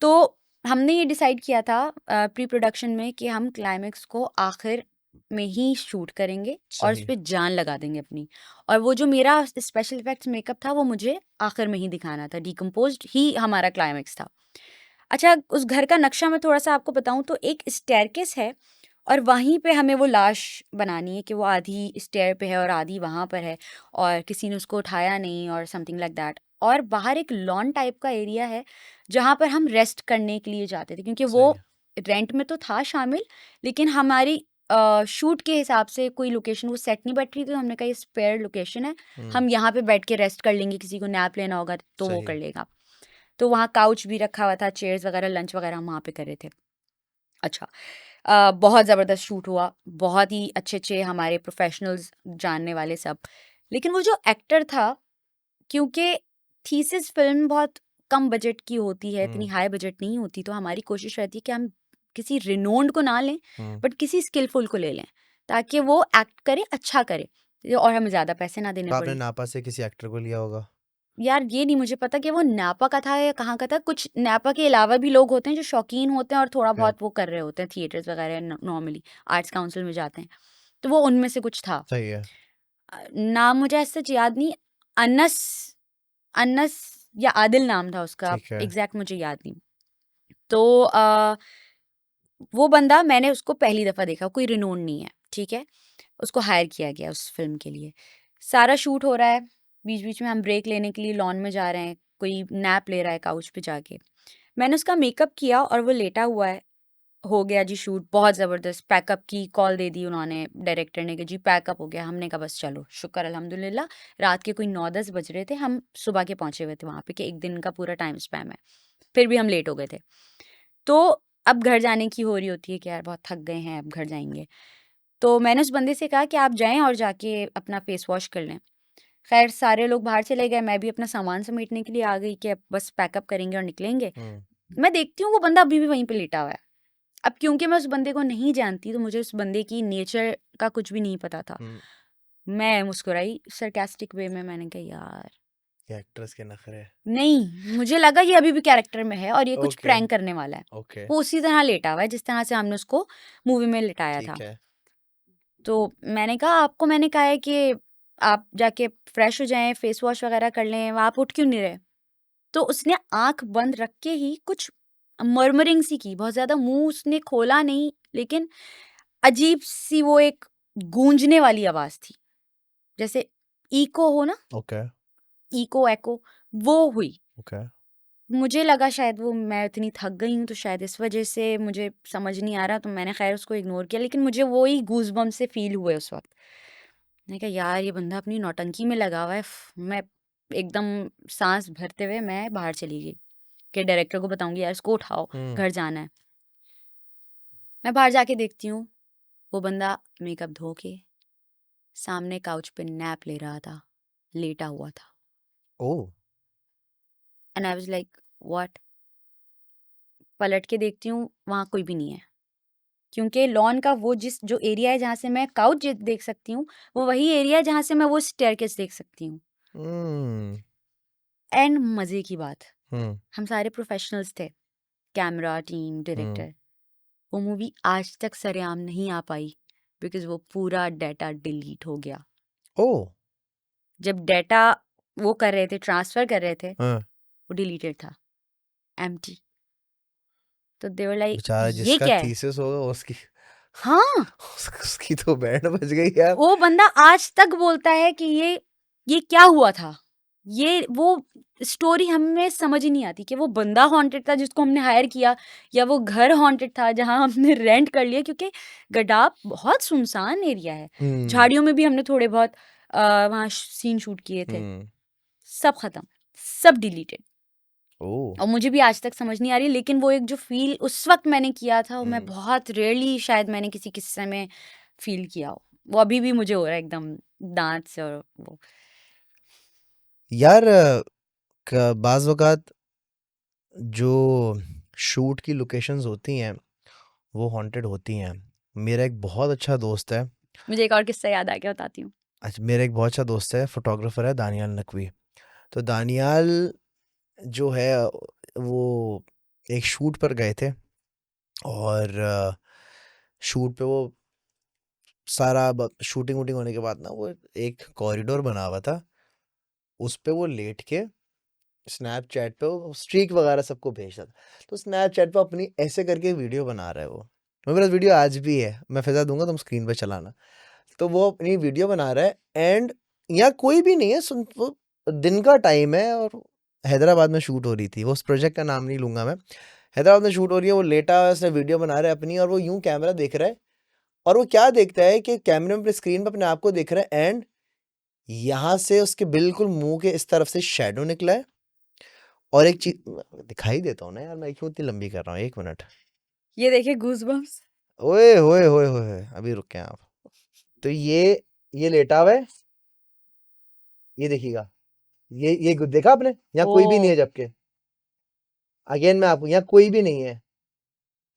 Speaker 1: तो हमने ये डिसाइड किया था प्री प्रोडक्शन में कि हम क्लाइमैक्स को आखिर में ही शूट करेंगे और उस
Speaker 2: सही।
Speaker 1: पे जान लगा देंगे अपनी। और वो जो मेरा स्पेशल इफेक्ट्स मेकअप था वो मुझे आखिर में ही दिखाना था, डिकम्पोज्ड ही हमारा क्लाइमैक्स था। अच्छा, उस घर का नक्शा मैं थोड़ा-सा आपको बताऊँ तो एक स्टेयरकेस है, और वहीं पे हमें वो लाश बनानी है कि वो आधी स्टेयर पे है और आधी वहाँ पर है, और किसी ने उसको उठाया नहीं और समथिंग लाइक दैट। और बाहर एक लॉन टाइप का एरिया है जहाँ पर हम रेस्ट करने के लिए जाते थे, क्योंकि
Speaker 2: सही
Speaker 1: वो
Speaker 2: है।
Speaker 1: रेंट में तो था शामिल, लेकिन हमारी शूट के हिसाब से कोई लोकेशन वो सेट नहीं बैठ रही थी, तो हमने कहा ये स्पेयर लोकेशन है,
Speaker 2: हम्म।
Speaker 1: हम यहाँ पे बैठ के रेस्ट कर लेंगे, किसी को नैप लेना होगा तो वो
Speaker 2: सही
Speaker 1: कर
Speaker 2: है।
Speaker 1: लेगा। तो वहाँ काउच भी रखा हुआ था, चेयर्स वगैरह, लंच वगैरह हम वहाँ पे कर रहे थे। अच्छा, बहुत ज़बरदस्त शूट हुआ, बहुत ही अच्छे-अच्छे हमारे प्रोफेशनल्स जानने वाले सब। लेकिन वो जो एक्टर था, क्योंकि थीसिस फ़िल्म बहुत कम बजट की होती है, इतनी
Speaker 2: हम्म।
Speaker 1: हाई बजट नहीं होती, तो हमारी कोशिश रहती है कि हम किसी रिनोन्ड को ना लें,
Speaker 2: हम्म।
Speaker 1: बट किसी स्किलफुल को ले लें, ताकि वो एक्ट करे, अच्छा करे और हमें ज़्यादा पैसे ना देने
Speaker 2: तो आपने
Speaker 1: पड़ें।
Speaker 2: नापा से किसी एक्टर को लिया होगा?
Speaker 1: यार ये नहीं मुझे पता कि वो नापा का था या कहाँ का था। कुछ नापा के अलावा भी लोग होते हैं जो शौकीन होते हैं और थोड़ा
Speaker 2: ओके।
Speaker 1: बहुत वो कर रहे होते हैं, थिएटर्स वगैरह नॉर्मली आर्ट्स काउंसिल में जाते हैं, तो वो उनमें से कुछ था।
Speaker 2: सही है।
Speaker 1: नाम मुझे ऐसे सच याद नहीं। अनस अनस या आदिल नाम था उसका,
Speaker 2: ठीक है।
Speaker 1: एग्जैक्ट मुझे याद नहीं। तो वो बंदा, मैंने उसको पहली दफ़ा देखा, कोई रिनोन नहीं है, ठीक है। उसको हायर किया गया उस फिल्म के लिए। सारा शूट हो रहा है, बीच बीच में हम ब्रेक लेने के लिए लॉन में जा रहे हैं, कोई नैप ले रहा है काउच पे जाके। मैंने उसका मेकअप किया और वो लेटा हुआ है। हो गया जी शूट, बहुत ज़बरदस्त। पैकअप की कॉल दे दी उन्होंने, डायरेक्टर ने, कि जी पैकअप हो गया। हमने कहा बस चलो, शुक्र अल्हम्दुलिल्लाह। रात के कोई 9-10 बज रहे थे, हम सुबह के पहुँचे हुए थे वहाँ पे, कि एक दिन का पूरा टाइम स्पैम है। फिर भी हम लेट हो गए थे। तो अब घर जाने की हो रही होती है कि यार बहुत थक गए हैं, अब घर जाएँगे। तो मैंने उस बंदे से कहा कि आप जाएँ और जाके अपना फेस वॉश कर लें। ख़ैर सारे लोग बाहर चले गए, मैं भी अपना सामान समेटने के लिए आ गई कि अब बस पैकअप करेंगे और निकलेंगे।
Speaker 2: हम्म।
Speaker 1: मैं देखती हूँ वो बंदा अभी भी वहीं पे लेटा हुआ है। अब क्योंकि मैं उस बंदे को नहीं जानती, तो मुझे उस बंदे की नेचर का कुछ भी नहीं पता था।
Speaker 2: हम्म।
Speaker 1: मैं मुस्कुराई sarcastic वे में, मैंने कहा यार
Speaker 2: ये एक्ट्रेस के नखरे।
Speaker 1: नहीं, मुझे लगा ये अभी भी कैरेक्टर में है और ये कुछ
Speaker 2: ओके।
Speaker 1: प्रैंक करने वाला है।
Speaker 2: ओके।
Speaker 1: वो उसी तरह लेटा हुआ है जिस तरह से हमने उसको मूवी में लिटाया था।
Speaker 2: ठीक है।
Speaker 1: तो मैंने कहा आपको मैंने कहा है कि आप जाके फ्रेश हो जाएँ, फेस वॉश वगैरह कर लें, आप उठ क्यों नहीं रहे? तो उसने आँख बंद रख के ही कुछ मर्मरिंग सी की, बहुत ज़्यादा मुँह उसने खोला नहीं, लेकिन अजीब-सी वो एक गूंजने वाली आवाज़ थी। जैसे इको हो ना,
Speaker 2: ओके।
Speaker 1: इको, एको, वो हुई।
Speaker 2: ओके।
Speaker 1: मुझे लगा शायद वो, मैं इतनी थक गई हूँ तो शायद इस वज़ह से मुझे समझ नहीं आ रहा, तो मैंने ख़ैर उसको इग्नोर किया, लेकिन मुझे वो ही गूज़बम्प्स से फ़ील हुए उस वक़्त। मैंने कहा यार ये बंदा अपनी नौटंकी में लगा हुआ है। मैं एकदम साँस भरते हुए मैं बाहर चली गई कि डायरेक्टर को बताऊँगी यार इसको उठाओ,
Speaker 2: हम्म।
Speaker 1: घर जाना है। मैं बाहर जाके देखती हूँ, वो बंदा मेकअप धो के सामने काउच पे नैप ले रहा था, लेटा हुआ था।
Speaker 2: Oh.
Speaker 1: And I was like what? पलट के देखती हूँ, वहाँ कोई भी नहीं है। क्योंकि लॉन का वो जो एरिया है जहाँ से मैं काउच देख सकती हूँ, वो वही एरिया है जहाँ से मैं वो स्टेयरकेस देख सकती हूँ।
Speaker 2: हम्म।
Speaker 1: एंड मज़े की बात,
Speaker 2: हम्म।
Speaker 1: हम सारे प्रोफेशनल्स थे, कैमरा टीम,
Speaker 2: हम्म।
Speaker 1: डायरेक्टर। वो मूवी आज तक सरेआम नहीं आ पाई बिकॉज़ वो पूरा डाटा डिलीट हो गया।
Speaker 2: ओह।
Speaker 1: जब डाटा वो कर रहे थे, ट्रांसफ़र कर रहे थे,
Speaker 2: हाँ।
Speaker 1: वो डिलीटेड था, एम्प्टी। तो दे वर लाइक
Speaker 2: बेचारा
Speaker 1: ये
Speaker 2: जिसका
Speaker 1: क्या है?
Speaker 2: थीसिस होगा उसकी
Speaker 1: हाँ,
Speaker 2: उसकी तो बैंड बज गई यार।
Speaker 1: वो बंदा आज तक बोलता है कि ये क्या हुआ था? ये वो स्टोरी हमें समझ ही नहीं आती कि वो बंदा हॉन्टेड था जिसको हमने हायर किया, या वो घर हॉन्टेड था जहाँ हमने रेंट कर लिया, क्योंकि गडाप बहुत सुनसान एरिया है।
Speaker 2: हम्म।
Speaker 1: झाड़ियों में भी हमने थोड़े बहुत वहाँ सीन शूट किए थे।
Speaker 2: हम्म।
Speaker 1: सब खत्म, सब डिलीटेड।
Speaker 2: ओह।
Speaker 1: और मुझे भी आज तक समझ नहीं आ रही, लेकिन वो एक जो फ़ील उस वक़्त मैंने किया था, वो मैं
Speaker 2: हम्म।
Speaker 1: बहुत रेयरली शायद मैंने किसी किस्से में फ़ील किया हो। वो अभी भी मुझे हो रहा है एकदम दाँत से, और वो
Speaker 2: यार बाज वक़्त जो शूट की लोकेशंस होती हैं वो हॉन्टेड होती हैं। मेरा एक बहुत अच्छा दोस्त है।
Speaker 1: मुझे एक और किस्सा याद आ गया, बताती हूँ।
Speaker 2: अच्छा, मेरा एक बहुत अच्छा दोस्त है, फोटोग्राफर है, दानियाल नकवी। तो दानियाल जो है वो एक शूट पर गए थे, और शूट पे वो सारा शूटिंग वूटिंग होने के बाद ना, वो एक कॉरिडोर बना हुआ था, उस पे वो लेट के स्नैपचैट पे वो स्ट्रीक वगैरह सबको भेजता था। तो स्नैपचैट पे अपनी ऐसे करके वीडियो बना रहा है वो। मेरे पास वीडियो आज भी है, मैं फिजा दूंगा, तुम स्क्रीन पे चलाना। तो वो अपनी वीडियो बना रहा है, एंड यहाँ कोई भी नहीं है, सुन वो दिन का टाइम है, और हैदराबाद में शूट हो रही थी, वो उस प्रोजेक्ट का नाम नहीं लूंगा मैं। हैदराबाद में शूट हो रही है, वो लेटा हुआ है, उसने वीडियो बना रहा है अपनी, और वो यूं कैमरा देख रहा है, और वो क्या देखता है कि कैमरे में स्क्रीन पे अपने आप को देख रहा है, एंड यहाँ से उसके बिल्कुल मुंह के इस तरफ से शैडो निकला है। और एक चीज दिखाई देता हूँ ना यार, मैं क्यों इतनी लंबी कर रहा हूँ, 1 मिनट।
Speaker 1: ये देखिए गूज़बम्प्स।
Speaker 2: ओए होए होए होए, अभी रुके आप। तो ये लेटा हुआ है, ये देखिएगा, ये देखा आपने, यहाँ कोई भी नहीं
Speaker 1: ओह!
Speaker 2: है, जबकि अगेन मैं आपको, यहाँ कोई भी नहीं है।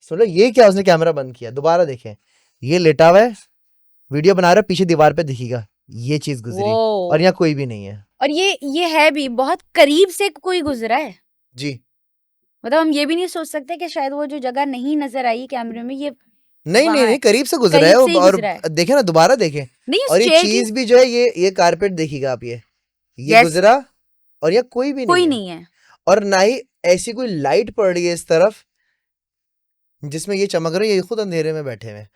Speaker 2: सुनो, ये क्या, उसने कैमरा बंद किया, दोबारा देखें, ये लेटा हुआ है, वीडियो बना रहा है, पीछे दीवार पे दिखेगा ये चीज गुजरी, और
Speaker 1: वोह!
Speaker 2: यहाँ कोई भी नहीं है।
Speaker 1: और ये है भी बहुत करीब से कोई गुज़रा है।
Speaker 2: जी,
Speaker 1: मतलब हम ये भी नहीं सोच सकते कि शायद वो जो जगह नहीं नज़र आई कैमरे में, ये
Speaker 2: नहीं नहीं
Speaker 1: वहाँ
Speaker 2: नहीं,
Speaker 1: है।
Speaker 2: करीब से गुजरा है
Speaker 1: करीब
Speaker 2: वो,
Speaker 1: से ही
Speaker 2: और
Speaker 1: गुज़रा है।
Speaker 2: देखे ना, दोबारा देखें,
Speaker 1: नहीं, उस
Speaker 2: और ये
Speaker 1: चेयर की
Speaker 2: चीज भी जो है, ये कारपेट देखिएगा आप, ये
Speaker 1: यस,
Speaker 2: गुजरा, और यहाँ कोई भी नहीं
Speaker 1: कोई
Speaker 2: है,
Speaker 1: नहीं है।
Speaker 2: और ना ही ऐसी कोई लाइट पड़ रही है इस तरफ जिसमें ये चमक रही है, ये खुद अंधेरे में बैठे हुए हैं।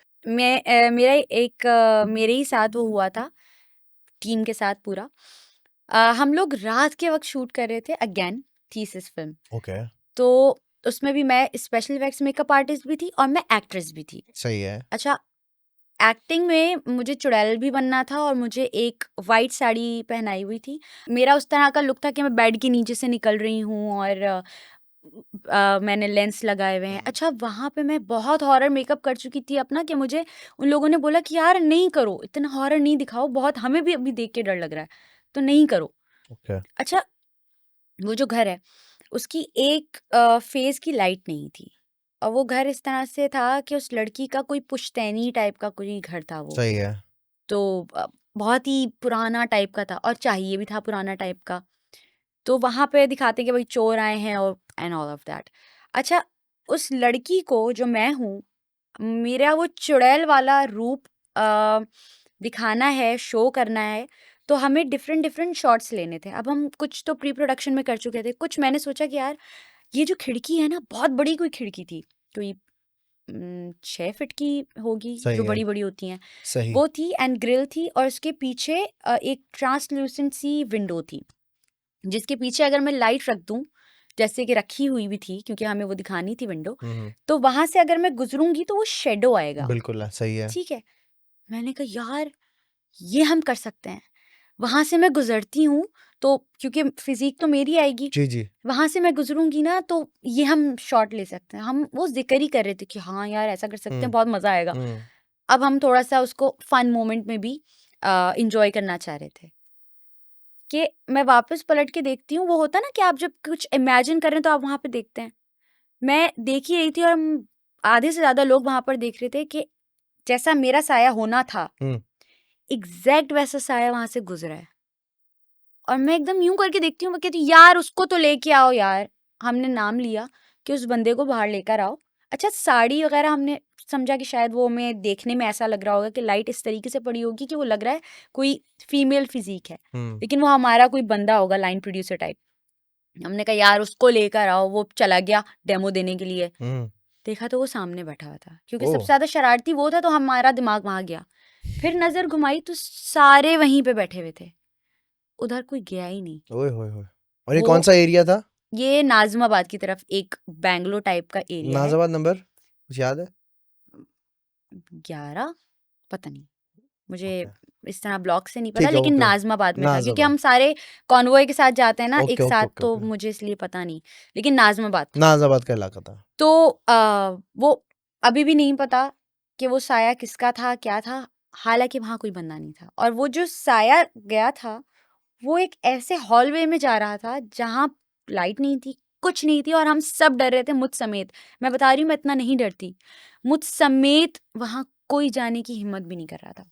Speaker 1: मेरा एक मेरे ही साथ वो हुआ था, टीम के साथ पूरा। हम लोग रात के वक़्त शूट कर रहे थे अगेन थीसिस फ़िल्म।
Speaker 2: ओके,
Speaker 1: तो उसमें भी मैं स्पेशल इफेक्ट्स मेकअप आर्टिस्ट भी थी और मैं एक्ट्रेस भी थी।
Speaker 2: सही है।
Speaker 1: अच्छा, एक्टिंग में मुझे चुड़ैल भी बनना था और मुझे एक वाइट साड़ी पहनाई हुई थी। मेरा उस तरह का लुक था कि मैं बेड के नीचे से निकल रही हूँ और मैंने लेंस लगाए हुए हैं। अच्छा, वहाँ पे मैं बहुत हॉरर मेकअप कर चुकी थी अपना, कि मुझे उन लोगों ने बोला कि यार नहीं करो, इतना हॉरर नहीं दिखाओ, बहुत हमें भी अभी देख के डर लग रहा है, तो नहीं करो।
Speaker 2: ओके,
Speaker 1: अच्छा, वो जो घर है उसकी एक फेस की लाइट नहीं थी, और वो घर इस तरह से था कि उस लड़की का कोई पुश्तैनी टाइप का कोई घर था वो।
Speaker 2: सही है।
Speaker 1: तो बहुत ही पुराना टाइप का था और चाहिए भी था पुराना टाइप का। तो वहाँ पे दिखाते हैं कि भाई चोर आए हैं और एंड ऑल ऑफ दैट। अच्छा, उस लड़की को जो मैं हूँ, मेरा वो चुड़ैल वाला रूप अ, दिखाना है, शो करना है, तो हमें डिफरेंट डिफरेंट शॉट्स लेने थे। अब हम कुछ तो प्री प्रोडक्शन में कर चुके थे, कुछ मैंने सोचा कि यार ये जो खिड़की है ना, बहुत बड़ी कोई खिड़की थी, कोई 6 फीट की होगी,
Speaker 2: सही
Speaker 1: जो
Speaker 2: है।
Speaker 1: बड़ी बड़ी होती हैं,
Speaker 2: सही।
Speaker 1: वो थी एंड ग्रिल थी, और उसके पीछे एक ट्रांसल्यूसेंट सी विंडो थी, जिसके पीछे अगर मैं लाइट रख दूं, जैसे कि रखी हुई भी थी क्योंकि हमें वो दिखानी थी विंडो,
Speaker 2: हम्म,
Speaker 1: तो वहां से अगर मैं गुजरूंगी तो वो शेडो आएगा।
Speaker 2: बिल्कुल सही है।
Speaker 1: ठीक है, मैंने कहा यार ये हम कर सकते हैं। वहां से मैं गुजरती हूँ तो क्योंकि फिजिक तो मेरी आएगी,
Speaker 2: जी जी।
Speaker 1: वहां से मैं गुजरूंगी ना, तो ये हम शॉट ले सकते हैं। हम वो जिक्र ही कर रहे थे कि हाँ यार ऐसा कर सकते हैं,
Speaker 2: हम्म,
Speaker 1: बहुत मजा आएगा।
Speaker 2: हम्म,
Speaker 1: अब हम थोड़ा सा उसको फन मोमेंट में भी इंजॉय करना चाह रहे थे, कि मैं वापस पलट के देखती हूँ, वो होता है ना कि आप जब कुछ इमेजिन कर रहे हैं तो आप वहां पे देखते हैं। मैं देख ही रही थी और हम आधे से ज्यादा लोग वहां पर देख रहे थे कि जैसा मेरा साया होना था,
Speaker 2: हम्म,
Speaker 1: एग्जैक्ट वैसा साया वहां से गुजरा है। और मैं एकदम यूं करके देखती हूँ, मैं कहती हूँ यार उसको तो लेके आओ यार। हमने नाम लिया कि उस बंदे को बाहर लेकर आओ। अच्छा, साड़ी वगैरह हमने समझा कि शायद वो हमें देखने में ऐसा लग रहा होगा कि लाइट इस तरीके से पड़ी होगी कि वो लग रहा है कोई फीमेल फिजिक है,
Speaker 2: हम्म,
Speaker 1: लेकिन वो हमारा कोई बंदा होगा, लाइन प्रोड्यूसर टाइप। हमने कहा यार उसको लेकर आओ, वो चला गया डेमो देने के लिए।
Speaker 2: हम्म।
Speaker 1: देखा तो वो सामने बैठा हुआ था, क्योंकि
Speaker 2: ओ,
Speaker 1: सबसे ज्यादा शरारती वो था, तो हमारा दिमाग वहां गया। फिर नजर घुमाई तो सारे वहीं पे बैठे हुए थे, उधर कोई गया ही नहीं।
Speaker 2: ओए होए होए। और ये
Speaker 1: वो
Speaker 2: कौन सा एरिया था?
Speaker 1: ये नाज़िमाबाद की तरफ एक बैंगलोर टाइप का एरिया है।
Speaker 2: नाजाबाद नंबर कुछ याद है?
Speaker 1: 11, पता नहीं, मुझे
Speaker 2: ओके,
Speaker 1: इस तरह ब्लॉक से नहीं पता,
Speaker 2: ठीक है,
Speaker 1: लेकिन
Speaker 2: ओके,
Speaker 1: नाज़िमाबाद में था, क्योंकि
Speaker 2: नाजाबाद।
Speaker 1: हम सारे कॉन्वॉय के साथ जाते हैं ना
Speaker 2: ओके
Speaker 1: एक
Speaker 2: ओके
Speaker 1: साथ,
Speaker 2: ओके
Speaker 1: तो
Speaker 2: ओके।
Speaker 1: मुझे इसलिए पता नहीं, लेकिन नाज़िमाबाद था।
Speaker 2: नाजाबाद का इलाका था।
Speaker 1: तो वो अभी भी नहीं पता कि वो साया किसका था, क्या था। हालाँकि वहाँ कोई बंदा नहीं था, और वो जो साया गया था, वो एक ऐसे हॉलवे में जा रहा था जहाँ लाइट नहीं थी, कुछ नहीं थी, और हम सब डर रहे थे, मुझ समेत। मैं बता रही हूँ, मैं इतना नहीं डरती। मुझ समेत वहाँ कोई जाने की हिम्मत भी नहीं कर रहा था।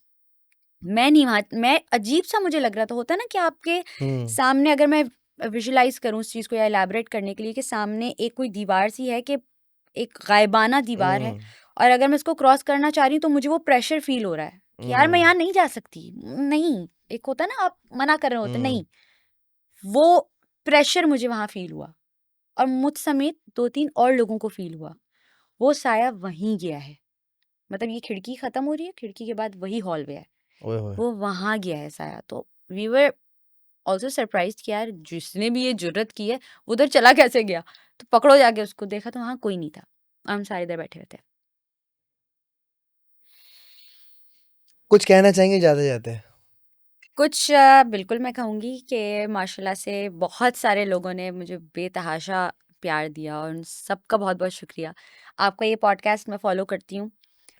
Speaker 1: मैं नहीं वहाँ, मैं अजीब-सा मुझे लग रहा था। होता है ना कि आपके
Speaker 2: हम्म,
Speaker 1: सामने, अगर मैं विजुअलाइज़ करूँ उस चीज़ को या इलैबोरेट करने के लिए, कि सामने एक कोई दीवार सी है, कि एक गायबाना दीवार है,
Speaker 2: हम्म,
Speaker 1: और अगर मैं इसको क्रॉस करना चाह रही हूँ तो मुझे वो प्रेशर फ़ील हो रहा है कि यार मैं
Speaker 2: हम्म,
Speaker 1: यहाँ नहीं जा सकती। नहीं, एक होता है ना आप मना कर रहे होते हैं,
Speaker 2: हम्म।
Speaker 1: नहीं, वो प्रेशर मुझे वहाँ फ़ील हुआ, और मुझ समेत 2-3 और लोगों को फ़ील हुआ। वो साया वहीं गया है। मतलब ये खिड़की ख़त्म हो रही है, खिड़की के बाद वही हॉलवे है,
Speaker 2: ओए होए।
Speaker 1: वो वहाँ गया है साया। तो वी वर ऑल्सो सरप्राइज कि यार जिसने भी ये जुर्रत की है उधर चला कैसे गया, तो पकड़ो जाके उसको। देखा तो वहाँ कोई नहीं था, हम सारे इधर बैठे हुए थे।
Speaker 2: कुछ कहना चाहेंगे जाते जाते?
Speaker 1: कुछ बिल्कुल मैं कहूँगी कि माशाल्लाह से बहुत सारे लोगों ने मुझे बेतहाशा प्यार दिया और उन सबका बहुत बहुत शुक्रिया। आपका ये पॉडकास्ट मैं फॉलो करती हूँ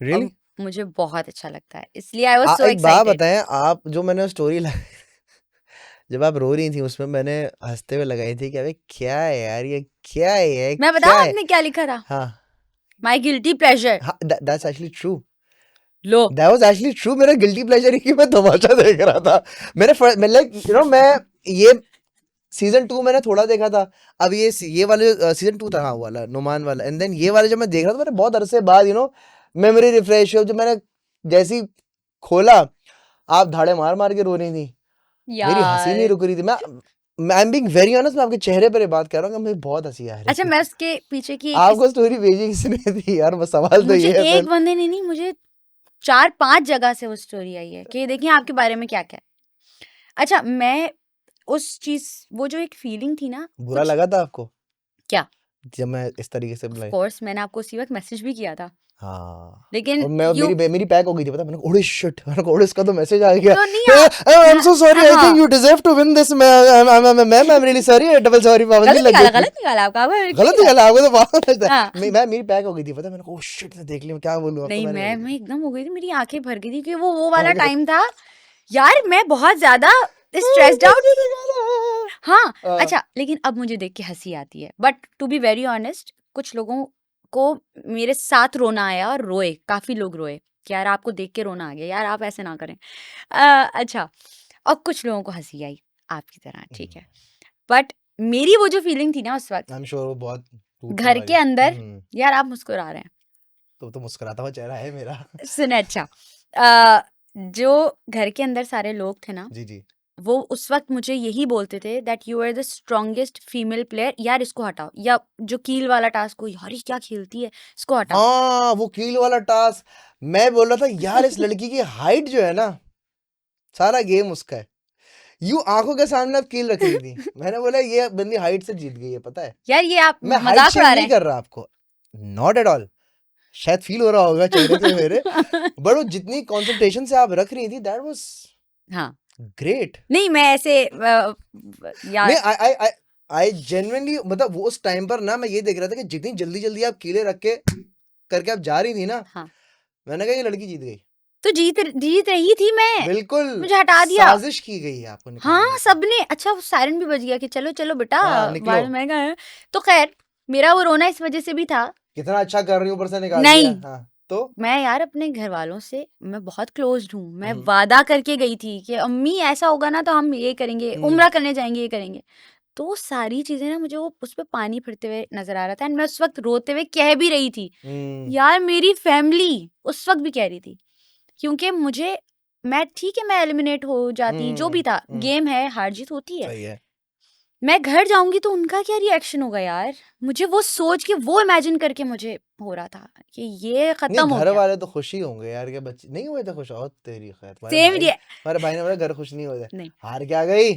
Speaker 2: रियली?
Speaker 1: और मुझे बहुत अच्छा लगता है, इसलिए आई वाज सो
Speaker 2: एक बात
Speaker 1: एक्साइटेड।
Speaker 2: बताएं, आप जो मैंने स्टोरी जब आप रो रही थी उसमें मैंने हंसते हुए लगाई थी कि अबे क्या है यार, ये क्या है, ये
Speaker 1: मैं
Speaker 2: क्या
Speaker 1: बताऊँ
Speaker 2: है?
Speaker 1: आपने क्या लिखा था?
Speaker 2: हाँ
Speaker 1: माई गिल्टी प्लेजर।
Speaker 2: हाँ, that's actually true.
Speaker 1: Low
Speaker 2: that was actually true. मेरा गिल्टी प्लेजर ही कि मैं तमाशा देख रहा था। मैं लाइक मैं ये सीजन 2 मैंने थोड़ा देखा था। अब ये वाले सीजन 2 था, हाँ, वो वाला नुमान वाला। एंड देन ये वाले जब मैं देख रहा था, मैंने बहुत अरसे बाद मेमोरी रिफ्रेश हुई। जब मैंने जैसी खोला, आप धाड़े मार मार के रो रही थी, मेरी हंसी नहीं
Speaker 1: यार।
Speaker 2: रुक रही थी। मैं I am being very honest, मैं आपके चेहरे पर ये बात कर रहा हूँ कि मुझे बहुत हंसी आ रही
Speaker 1: अच्छा
Speaker 2: थी।
Speaker 1: मैं उसके पीछे की
Speaker 2: आपको स्टोरी भेजी किसने थी यार? बस सवाल तो
Speaker 1: मुझे
Speaker 2: ये है
Speaker 1: एक
Speaker 2: फिर।
Speaker 1: बंदे ने नहीं, मुझे 4-5 जगह से वो स्टोरी आई है कि देखिए आपके बारे में क्या क्या है। अच्छा मैं उस चीज, वो जो एक फीलिंग थी ना,
Speaker 2: बुरा
Speaker 1: कुछ
Speaker 2: लगा था आपको
Speaker 1: क्या,
Speaker 2: जब मैं इस तरीके से
Speaker 1: ऑफ
Speaker 2: बुलाई?
Speaker 1: कोर्स मैंने आपको उसी वक्त मैसेज भी किया था,
Speaker 2: हाँ।
Speaker 1: लेकिन
Speaker 2: और मैं
Speaker 1: यू
Speaker 2: मेरी पैक हो गई थी, पता है? मैंने कहा, ओह शिट, मैंने कहा, ओह इसका तो मैसेज आ गया।
Speaker 1: तो नहीं
Speaker 2: I am so sorry, I think
Speaker 1: हाँ,
Speaker 2: you deserve to win this. Ma'am I am really sorry, double sorry, पाबंदी लग गई।
Speaker 1: गलत निकाला आपका, आपका बिल्कुल
Speaker 2: गलत
Speaker 1: निकाला।
Speaker 2: निकाला आपको तो बहुत लगता है।
Speaker 1: हाँ
Speaker 2: मेरी पैक हो गई थी, पता है? मैंने कहा, ओह शिट, मैं देख लिया, क्या बोलूं आपको?
Speaker 1: नहीं,
Speaker 2: मैंने
Speaker 1: मैं
Speaker 2: कर
Speaker 1: एकदम हो गई थी, मेरी आंखें भर गई थी कि वो वाला
Speaker 2: दिया।
Speaker 1: टाइम था यार, मैं बहुत ज्यादा स्ट्रेस्ड आउट
Speaker 2: मैसेज
Speaker 1: थी।
Speaker 2: निकाला।
Speaker 1: हाँ
Speaker 2: हाँ।
Speaker 1: अच्छा, लेकिन अब मुझे देख के हंसी आती है, but to be very honest कुछ लोगों को मेरे साथ रोना आया और रोए, काफी लोग रोए कि यार आपको देख के रोना आ गया, यार आप ऐसे ना करें। अच्छा, और कुछ लोगों को हंसी आई आपकी तरह, ठीक है, बट मेरी वो जो फीलिंग थी ना उस वक्त
Speaker 2: आई एम श्योर वो बहुत टूट
Speaker 1: घर के अंदर,
Speaker 2: हम्म।
Speaker 1: यार आप मुस्कुरा रहे हैं,
Speaker 2: तो मुस्कुराता हुआ चेहरा है मेरा।
Speaker 1: सुने अच्छा, अ, जो घर के अंदर सारे लोग थे ना,
Speaker 2: जी जी।
Speaker 1: वो उस वक्त मुझे यही बोलते थे that you are the strongest female player, यार इसको हटाओ, या जो कील वाला टास्क हो, यार ये क्या खेलती है, इसको हटाओ।
Speaker 2: हाँ, वो कील वाला टास्क। मैं बोल रहा था यार, इस लड़की की हाइट जो है ना, सारा गेम उसका है। यूं आंखों के सामने अब कील रख रही थी। मैंने बोला ये बंदी हाइट से जीत गई है, पता है?
Speaker 1: यार ये आप
Speaker 2: मैं हाइट
Speaker 1: मजाक
Speaker 2: शेम
Speaker 1: उड़ा रहे
Speaker 2: नहीं कर रहा आपको, नॉट एट ऑल। शायद फील हो रहा होगा चेहरे से मेरे,
Speaker 1: हैं।
Speaker 2: बट वो जितनी कंसंट्रेशन से आप रख रही थी, दैट वाज
Speaker 1: हाँ
Speaker 2: ग्रेट।
Speaker 1: नहीं मैं ऐसे
Speaker 2: नहीं,
Speaker 1: यार
Speaker 2: आई जेन्युइनली, मतलब वो उस टाइम पर ना मैं ये देख रहा था कि जितनी जल्दी जल्दी आप कीले रख के करके आप जा रही थी ना,
Speaker 1: हाँ,
Speaker 2: मैंने कहा ये लड़की जीत गई।
Speaker 1: तो जीत रही थी मैं,
Speaker 2: बिल्कुल
Speaker 1: मुझे हटा दिया।
Speaker 2: साजिश की गई है आपको निकालने
Speaker 1: हाँ
Speaker 2: की।
Speaker 1: सबने, अच्छा वो सायरन भी बज गया कि चलो चलो बेटा,
Speaker 2: हाँ, निकलो।
Speaker 1: बाद में कहा, तो खैर मेरा वो रोना इस वजह से भी था।
Speaker 2: कितना अच्छा कर रही हूँ, ऊपर से निकाल दिया।
Speaker 1: नहीं,
Speaker 2: हाँ तो
Speaker 1: मैं यार अपने घर वालों से मैं बहुत क्लोज्ड हूँ, मैं
Speaker 2: हम्म
Speaker 1: वादा करके गई थी कि अम्मी ऐसा होगा ना तो हम ये करेंगे,
Speaker 2: हम्म
Speaker 1: उम्रा करने जाएंगे, ये करेंगे। तो वो सारी चीजें ना, मुझे वो उस पे पानी फिरते हुए नजर आ रहा था, एंड मैं उस वक्त रोते हुए कह भी रही थी
Speaker 2: हम्म
Speaker 1: यार मेरी फैमिली, उस वक्त भी कह रही थी, क्योंकि मुझे, मैं ठीक है मैं एलिमिनेट हो जाती, जो भी था,
Speaker 2: हम्म,
Speaker 1: गेम है, हार जीत होती है,
Speaker 2: सही है।
Speaker 1: मैं घर जाऊंगी तो उनका क्या रिएक्शन होगा यार, मुझे वो सोच के, वो इमेजिन करके मुझे हो रहा था कि ये
Speaker 2: नहीं,
Speaker 1: खत्म हो
Speaker 2: घर
Speaker 1: गया।
Speaker 2: वाले तो खुश ही होंगे यार, के बच्चे नहीं हुए थे खुश? और तेरी खैर,
Speaker 1: सेम
Speaker 2: तुम्हारे भाई ने बोला घर खुश नहीं हुए थे।
Speaker 1: नहीं,
Speaker 2: हार क्या गई?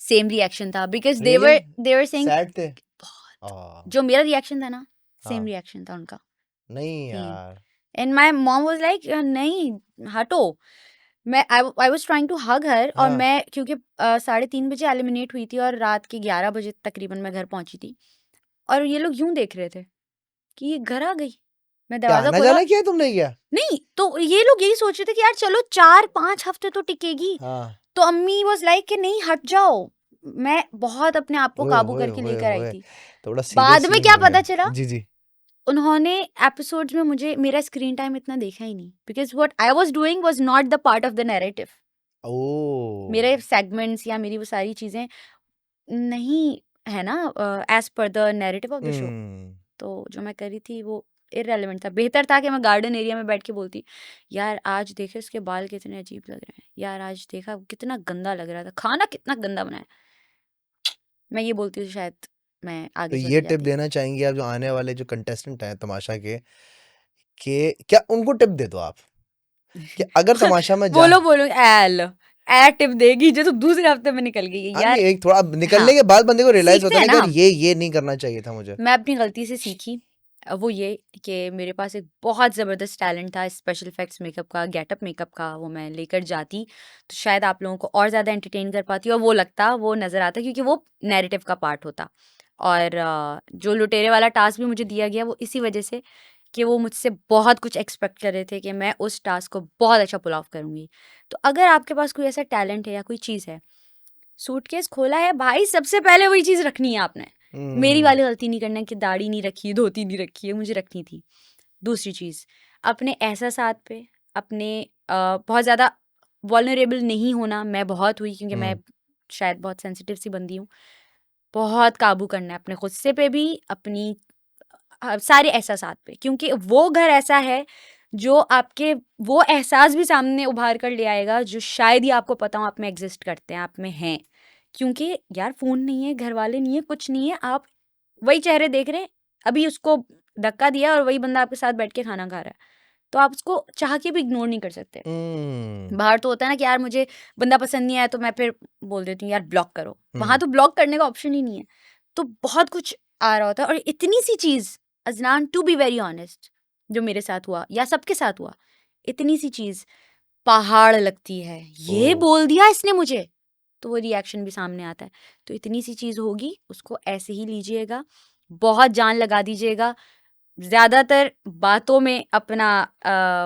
Speaker 1: सेम रिएक्शन था, because
Speaker 2: really
Speaker 1: they were saying,
Speaker 2: sad थे?
Speaker 1: बहुत,
Speaker 2: आ,
Speaker 1: जो मेरा रिएक्शन था ना, सेम
Speaker 2: हाँ,
Speaker 1: रिएक्शन था उनका,
Speaker 2: नहीं
Speaker 1: सेम।
Speaker 2: यार।
Speaker 1: And my mom was like नहीं हटो, मैं I was trying to hug her, और
Speaker 2: हाँ,
Speaker 1: मैं क्योंकि 3:30 बजे एलिमिनेट हुई थी और रात के 11 बजे तकरीबन मैं घर पहुंची थी, और ये लोग यूं देख रहे थे कि ये घर आ गई, मैं
Speaker 2: क्या
Speaker 1: दरवाजा
Speaker 2: आना
Speaker 1: खोला,
Speaker 2: जाना किया है तुमने क्या?
Speaker 1: नहीं तो ये लोग यही सोच रहे थे कि यार चलो 4-5 हफ्ते तो टिकेगी,
Speaker 2: हाँ,
Speaker 1: तो अम्मी वाज लाइक कि नहीं हट जाओ, मैं बहुत अपने आप को
Speaker 2: ओए
Speaker 1: काबू
Speaker 2: होए
Speaker 1: करके
Speaker 2: होए
Speaker 1: लेकर आई
Speaker 2: होए,
Speaker 1: थी।
Speaker 2: थोड़ा
Speaker 1: बाद
Speaker 2: सीरियस
Speaker 1: में
Speaker 2: सीन
Speaker 1: क्या
Speaker 2: हो गया।
Speaker 1: पता चला,
Speaker 2: जी जी।
Speaker 1: उन्होंने एपिसोड्स में मुझे मेरा स्क्रीन टाइम इतना देखा ही नहीं, because what I was doing was not the part of the narrative,
Speaker 2: ओ
Speaker 1: मेरे सेगमेंट्स या मेरी वो सारी चीजें नहीं है ना as per the narrative of the show,
Speaker 2: hmm
Speaker 1: तो जो मैं कर रही थी वो इररेलेवेंट था, बेहतर था कि मैं गार्डन एरिया में बैठ के बोलती यार आज देखे उसके बाल कितने अजीब लग रहे हैं, यार आज देखा कितना गंदा लग रहा था, खाना कितना गंदा बनाया, मैं ये बोलती तो शायद मैं
Speaker 2: तो
Speaker 1: आगे
Speaker 2: ये
Speaker 1: चली
Speaker 2: टिप
Speaker 1: जाती।
Speaker 2: देना चाहेंगे आप जो आने वाले जो कंटेस्टेंट हैं तमाशा के, कि क्या उनको टिप दे दो आप कि अगर तमाशा में जा
Speaker 1: बोलो बोलो एल टिप देगी जो तो दूसरे हफ्ते में निकल गई है
Speaker 2: हाँ
Speaker 1: यार।
Speaker 2: नहीं, एक थोड़ा निकलने
Speaker 1: हाँ,
Speaker 2: के बाद बंदे को रियलाइज
Speaker 1: सीखते
Speaker 2: होता है
Speaker 1: हैं
Speaker 2: ना
Speaker 1: ना
Speaker 2: यार,
Speaker 1: हम।
Speaker 2: ये नहीं करना चाहिए था मुझे।
Speaker 1: मैं अपनी गलती से सीखी, वो ये कि मेरे पास एक बहुत ज़बरदस्त टैलेंट था स्पेशल इफेक्ट्स मेकअप का, गेटअप मेकअप का। वो मैं लेकर जाती तो शायद आप लोगों को और ज़्यादा एंटरटेन कर पाती और वो लगता, वो नज़र आता, क्योंकि वो नैरेटिव का पार्ट होता। और जो लुटेरे वाला टास्क भी मुझे दिया गया वो इसी वजह से कि वो मुझसे बहुत कुछ एक्सपेक्ट कर रहे थे कि मैं उस टास्क को बहुत अच्छा पुल ऑफ करूँगी। तो अगर आपके पास कोई ऐसा टैलेंट है या कोई चीज़ है, सूटकेस खोला है भाई, सबसे पहले वही चीज़ रखनी है आपने। मेरी
Speaker 2: हम्म।
Speaker 1: वाली गलती नहीं करना है कि दाढ़ी नहीं रखी है, धोती नहीं रखी है, मुझे रखनी थी। दूसरी चीज़, अपने एहसासात पे, अपने बहुत ज़्यादा वल्नरेबल नहीं होना। मैं बहुत हुई क्योंकि मैं शायद बहुत सेंसिटिव सी बंदी हूँ। बहुत काबू करना है अपने गुस्से पे भी, अपनी सारे एहसासात पे, क्योंकि वो घर ऐसा है जो आपके वो एहसास भी सामने उभार कर ले आएगा जो शायद ही आपको पता हो आप में एग्जिस्ट करते हैं, आप में हैं। क्योंकि यार फ़ोन नहीं है, घर वाले नहीं है, कुछ नहीं है, आप वही चेहरे देख रहे हैं। अभी उसको धक्का दिया और वही बंदा आपके साथ बैठ के खाना खा रहा है। तो आप उसको चाह के भी इग्नोर नहीं कर सकते।
Speaker 2: हम्म।
Speaker 1: बाहर तो होता है ना कि यार मुझे बंदा पसंद नहीं आया तो मैं फिर बोल देती हूँ यार ब्लॉक करो। वहाँ
Speaker 2: हम्म।
Speaker 1: तो ब्लॉक करने का ऑप्शन ही नहीं है। तो बहुत कुछ आ रहा होता है और इतनी सी चीज़, अज़नान टू बी वेरी ऑनेस्ट, जो मेरे साथ हुआ या सबके साथ हुआ, इतनी सी चीज़ पहाड़ लगती है। ये
Speaker 2: ओ।
Speaker 1: बोल दिया इसने मुझे, तो वो रिएक्शन भी सामने आता है। तो इतनी सी चीज़ होगी, उसको ऐसे ही लीजिएगा, बहुत जान लगा दीजिएगा। ज़्यादातर बातों में अपना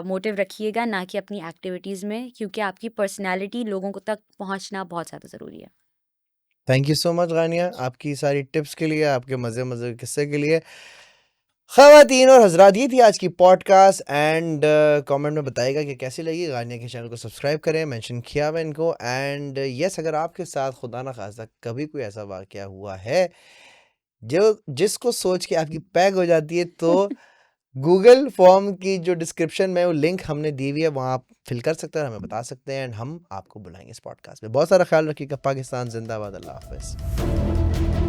Speaker 1: मोटिव रखिएगा, ना कि अपनी एक्टिविटीज़ में, क्योंकि आपकी पर्सनैलिटी लोगों को तक पहुँचना बहुत ज़्यादा ज़रूरी है।
Speaker 2: Thank you so much Ghania, आपकी सारी टिप्स के लिए, आपके मज़े मज़े के किस्से के लिए। ख़वातीन और हज़रात, ये थी आज की पॉडकास्ट। एंड कमेंट में बताइएगा कि कैसी लगी। गानिया के चैनल को सब्सक्राइब करें, मेंशन किया हुआ इनको। एंड यस, अगर आपके साथ खुदा ना खास्ता कभी कोई ऐसा वाक़या हुआ है जो जिसको सोच के आपकी पैग हो जाती है, तो गूगल फॉर्म की जो डिस्क्रिप्शन में वो लिंक हमने दी हुई है, वहाँ आप फिल कर सकते हैं, हमें बता सकते हैं एंड हम आपको बुलाएंगे इस पॉडकास्ट में। बहुत सारा ख्याल रखिएगा। पाकिस्तान जिंदाबाद। अल्लाह हाफ़िज़।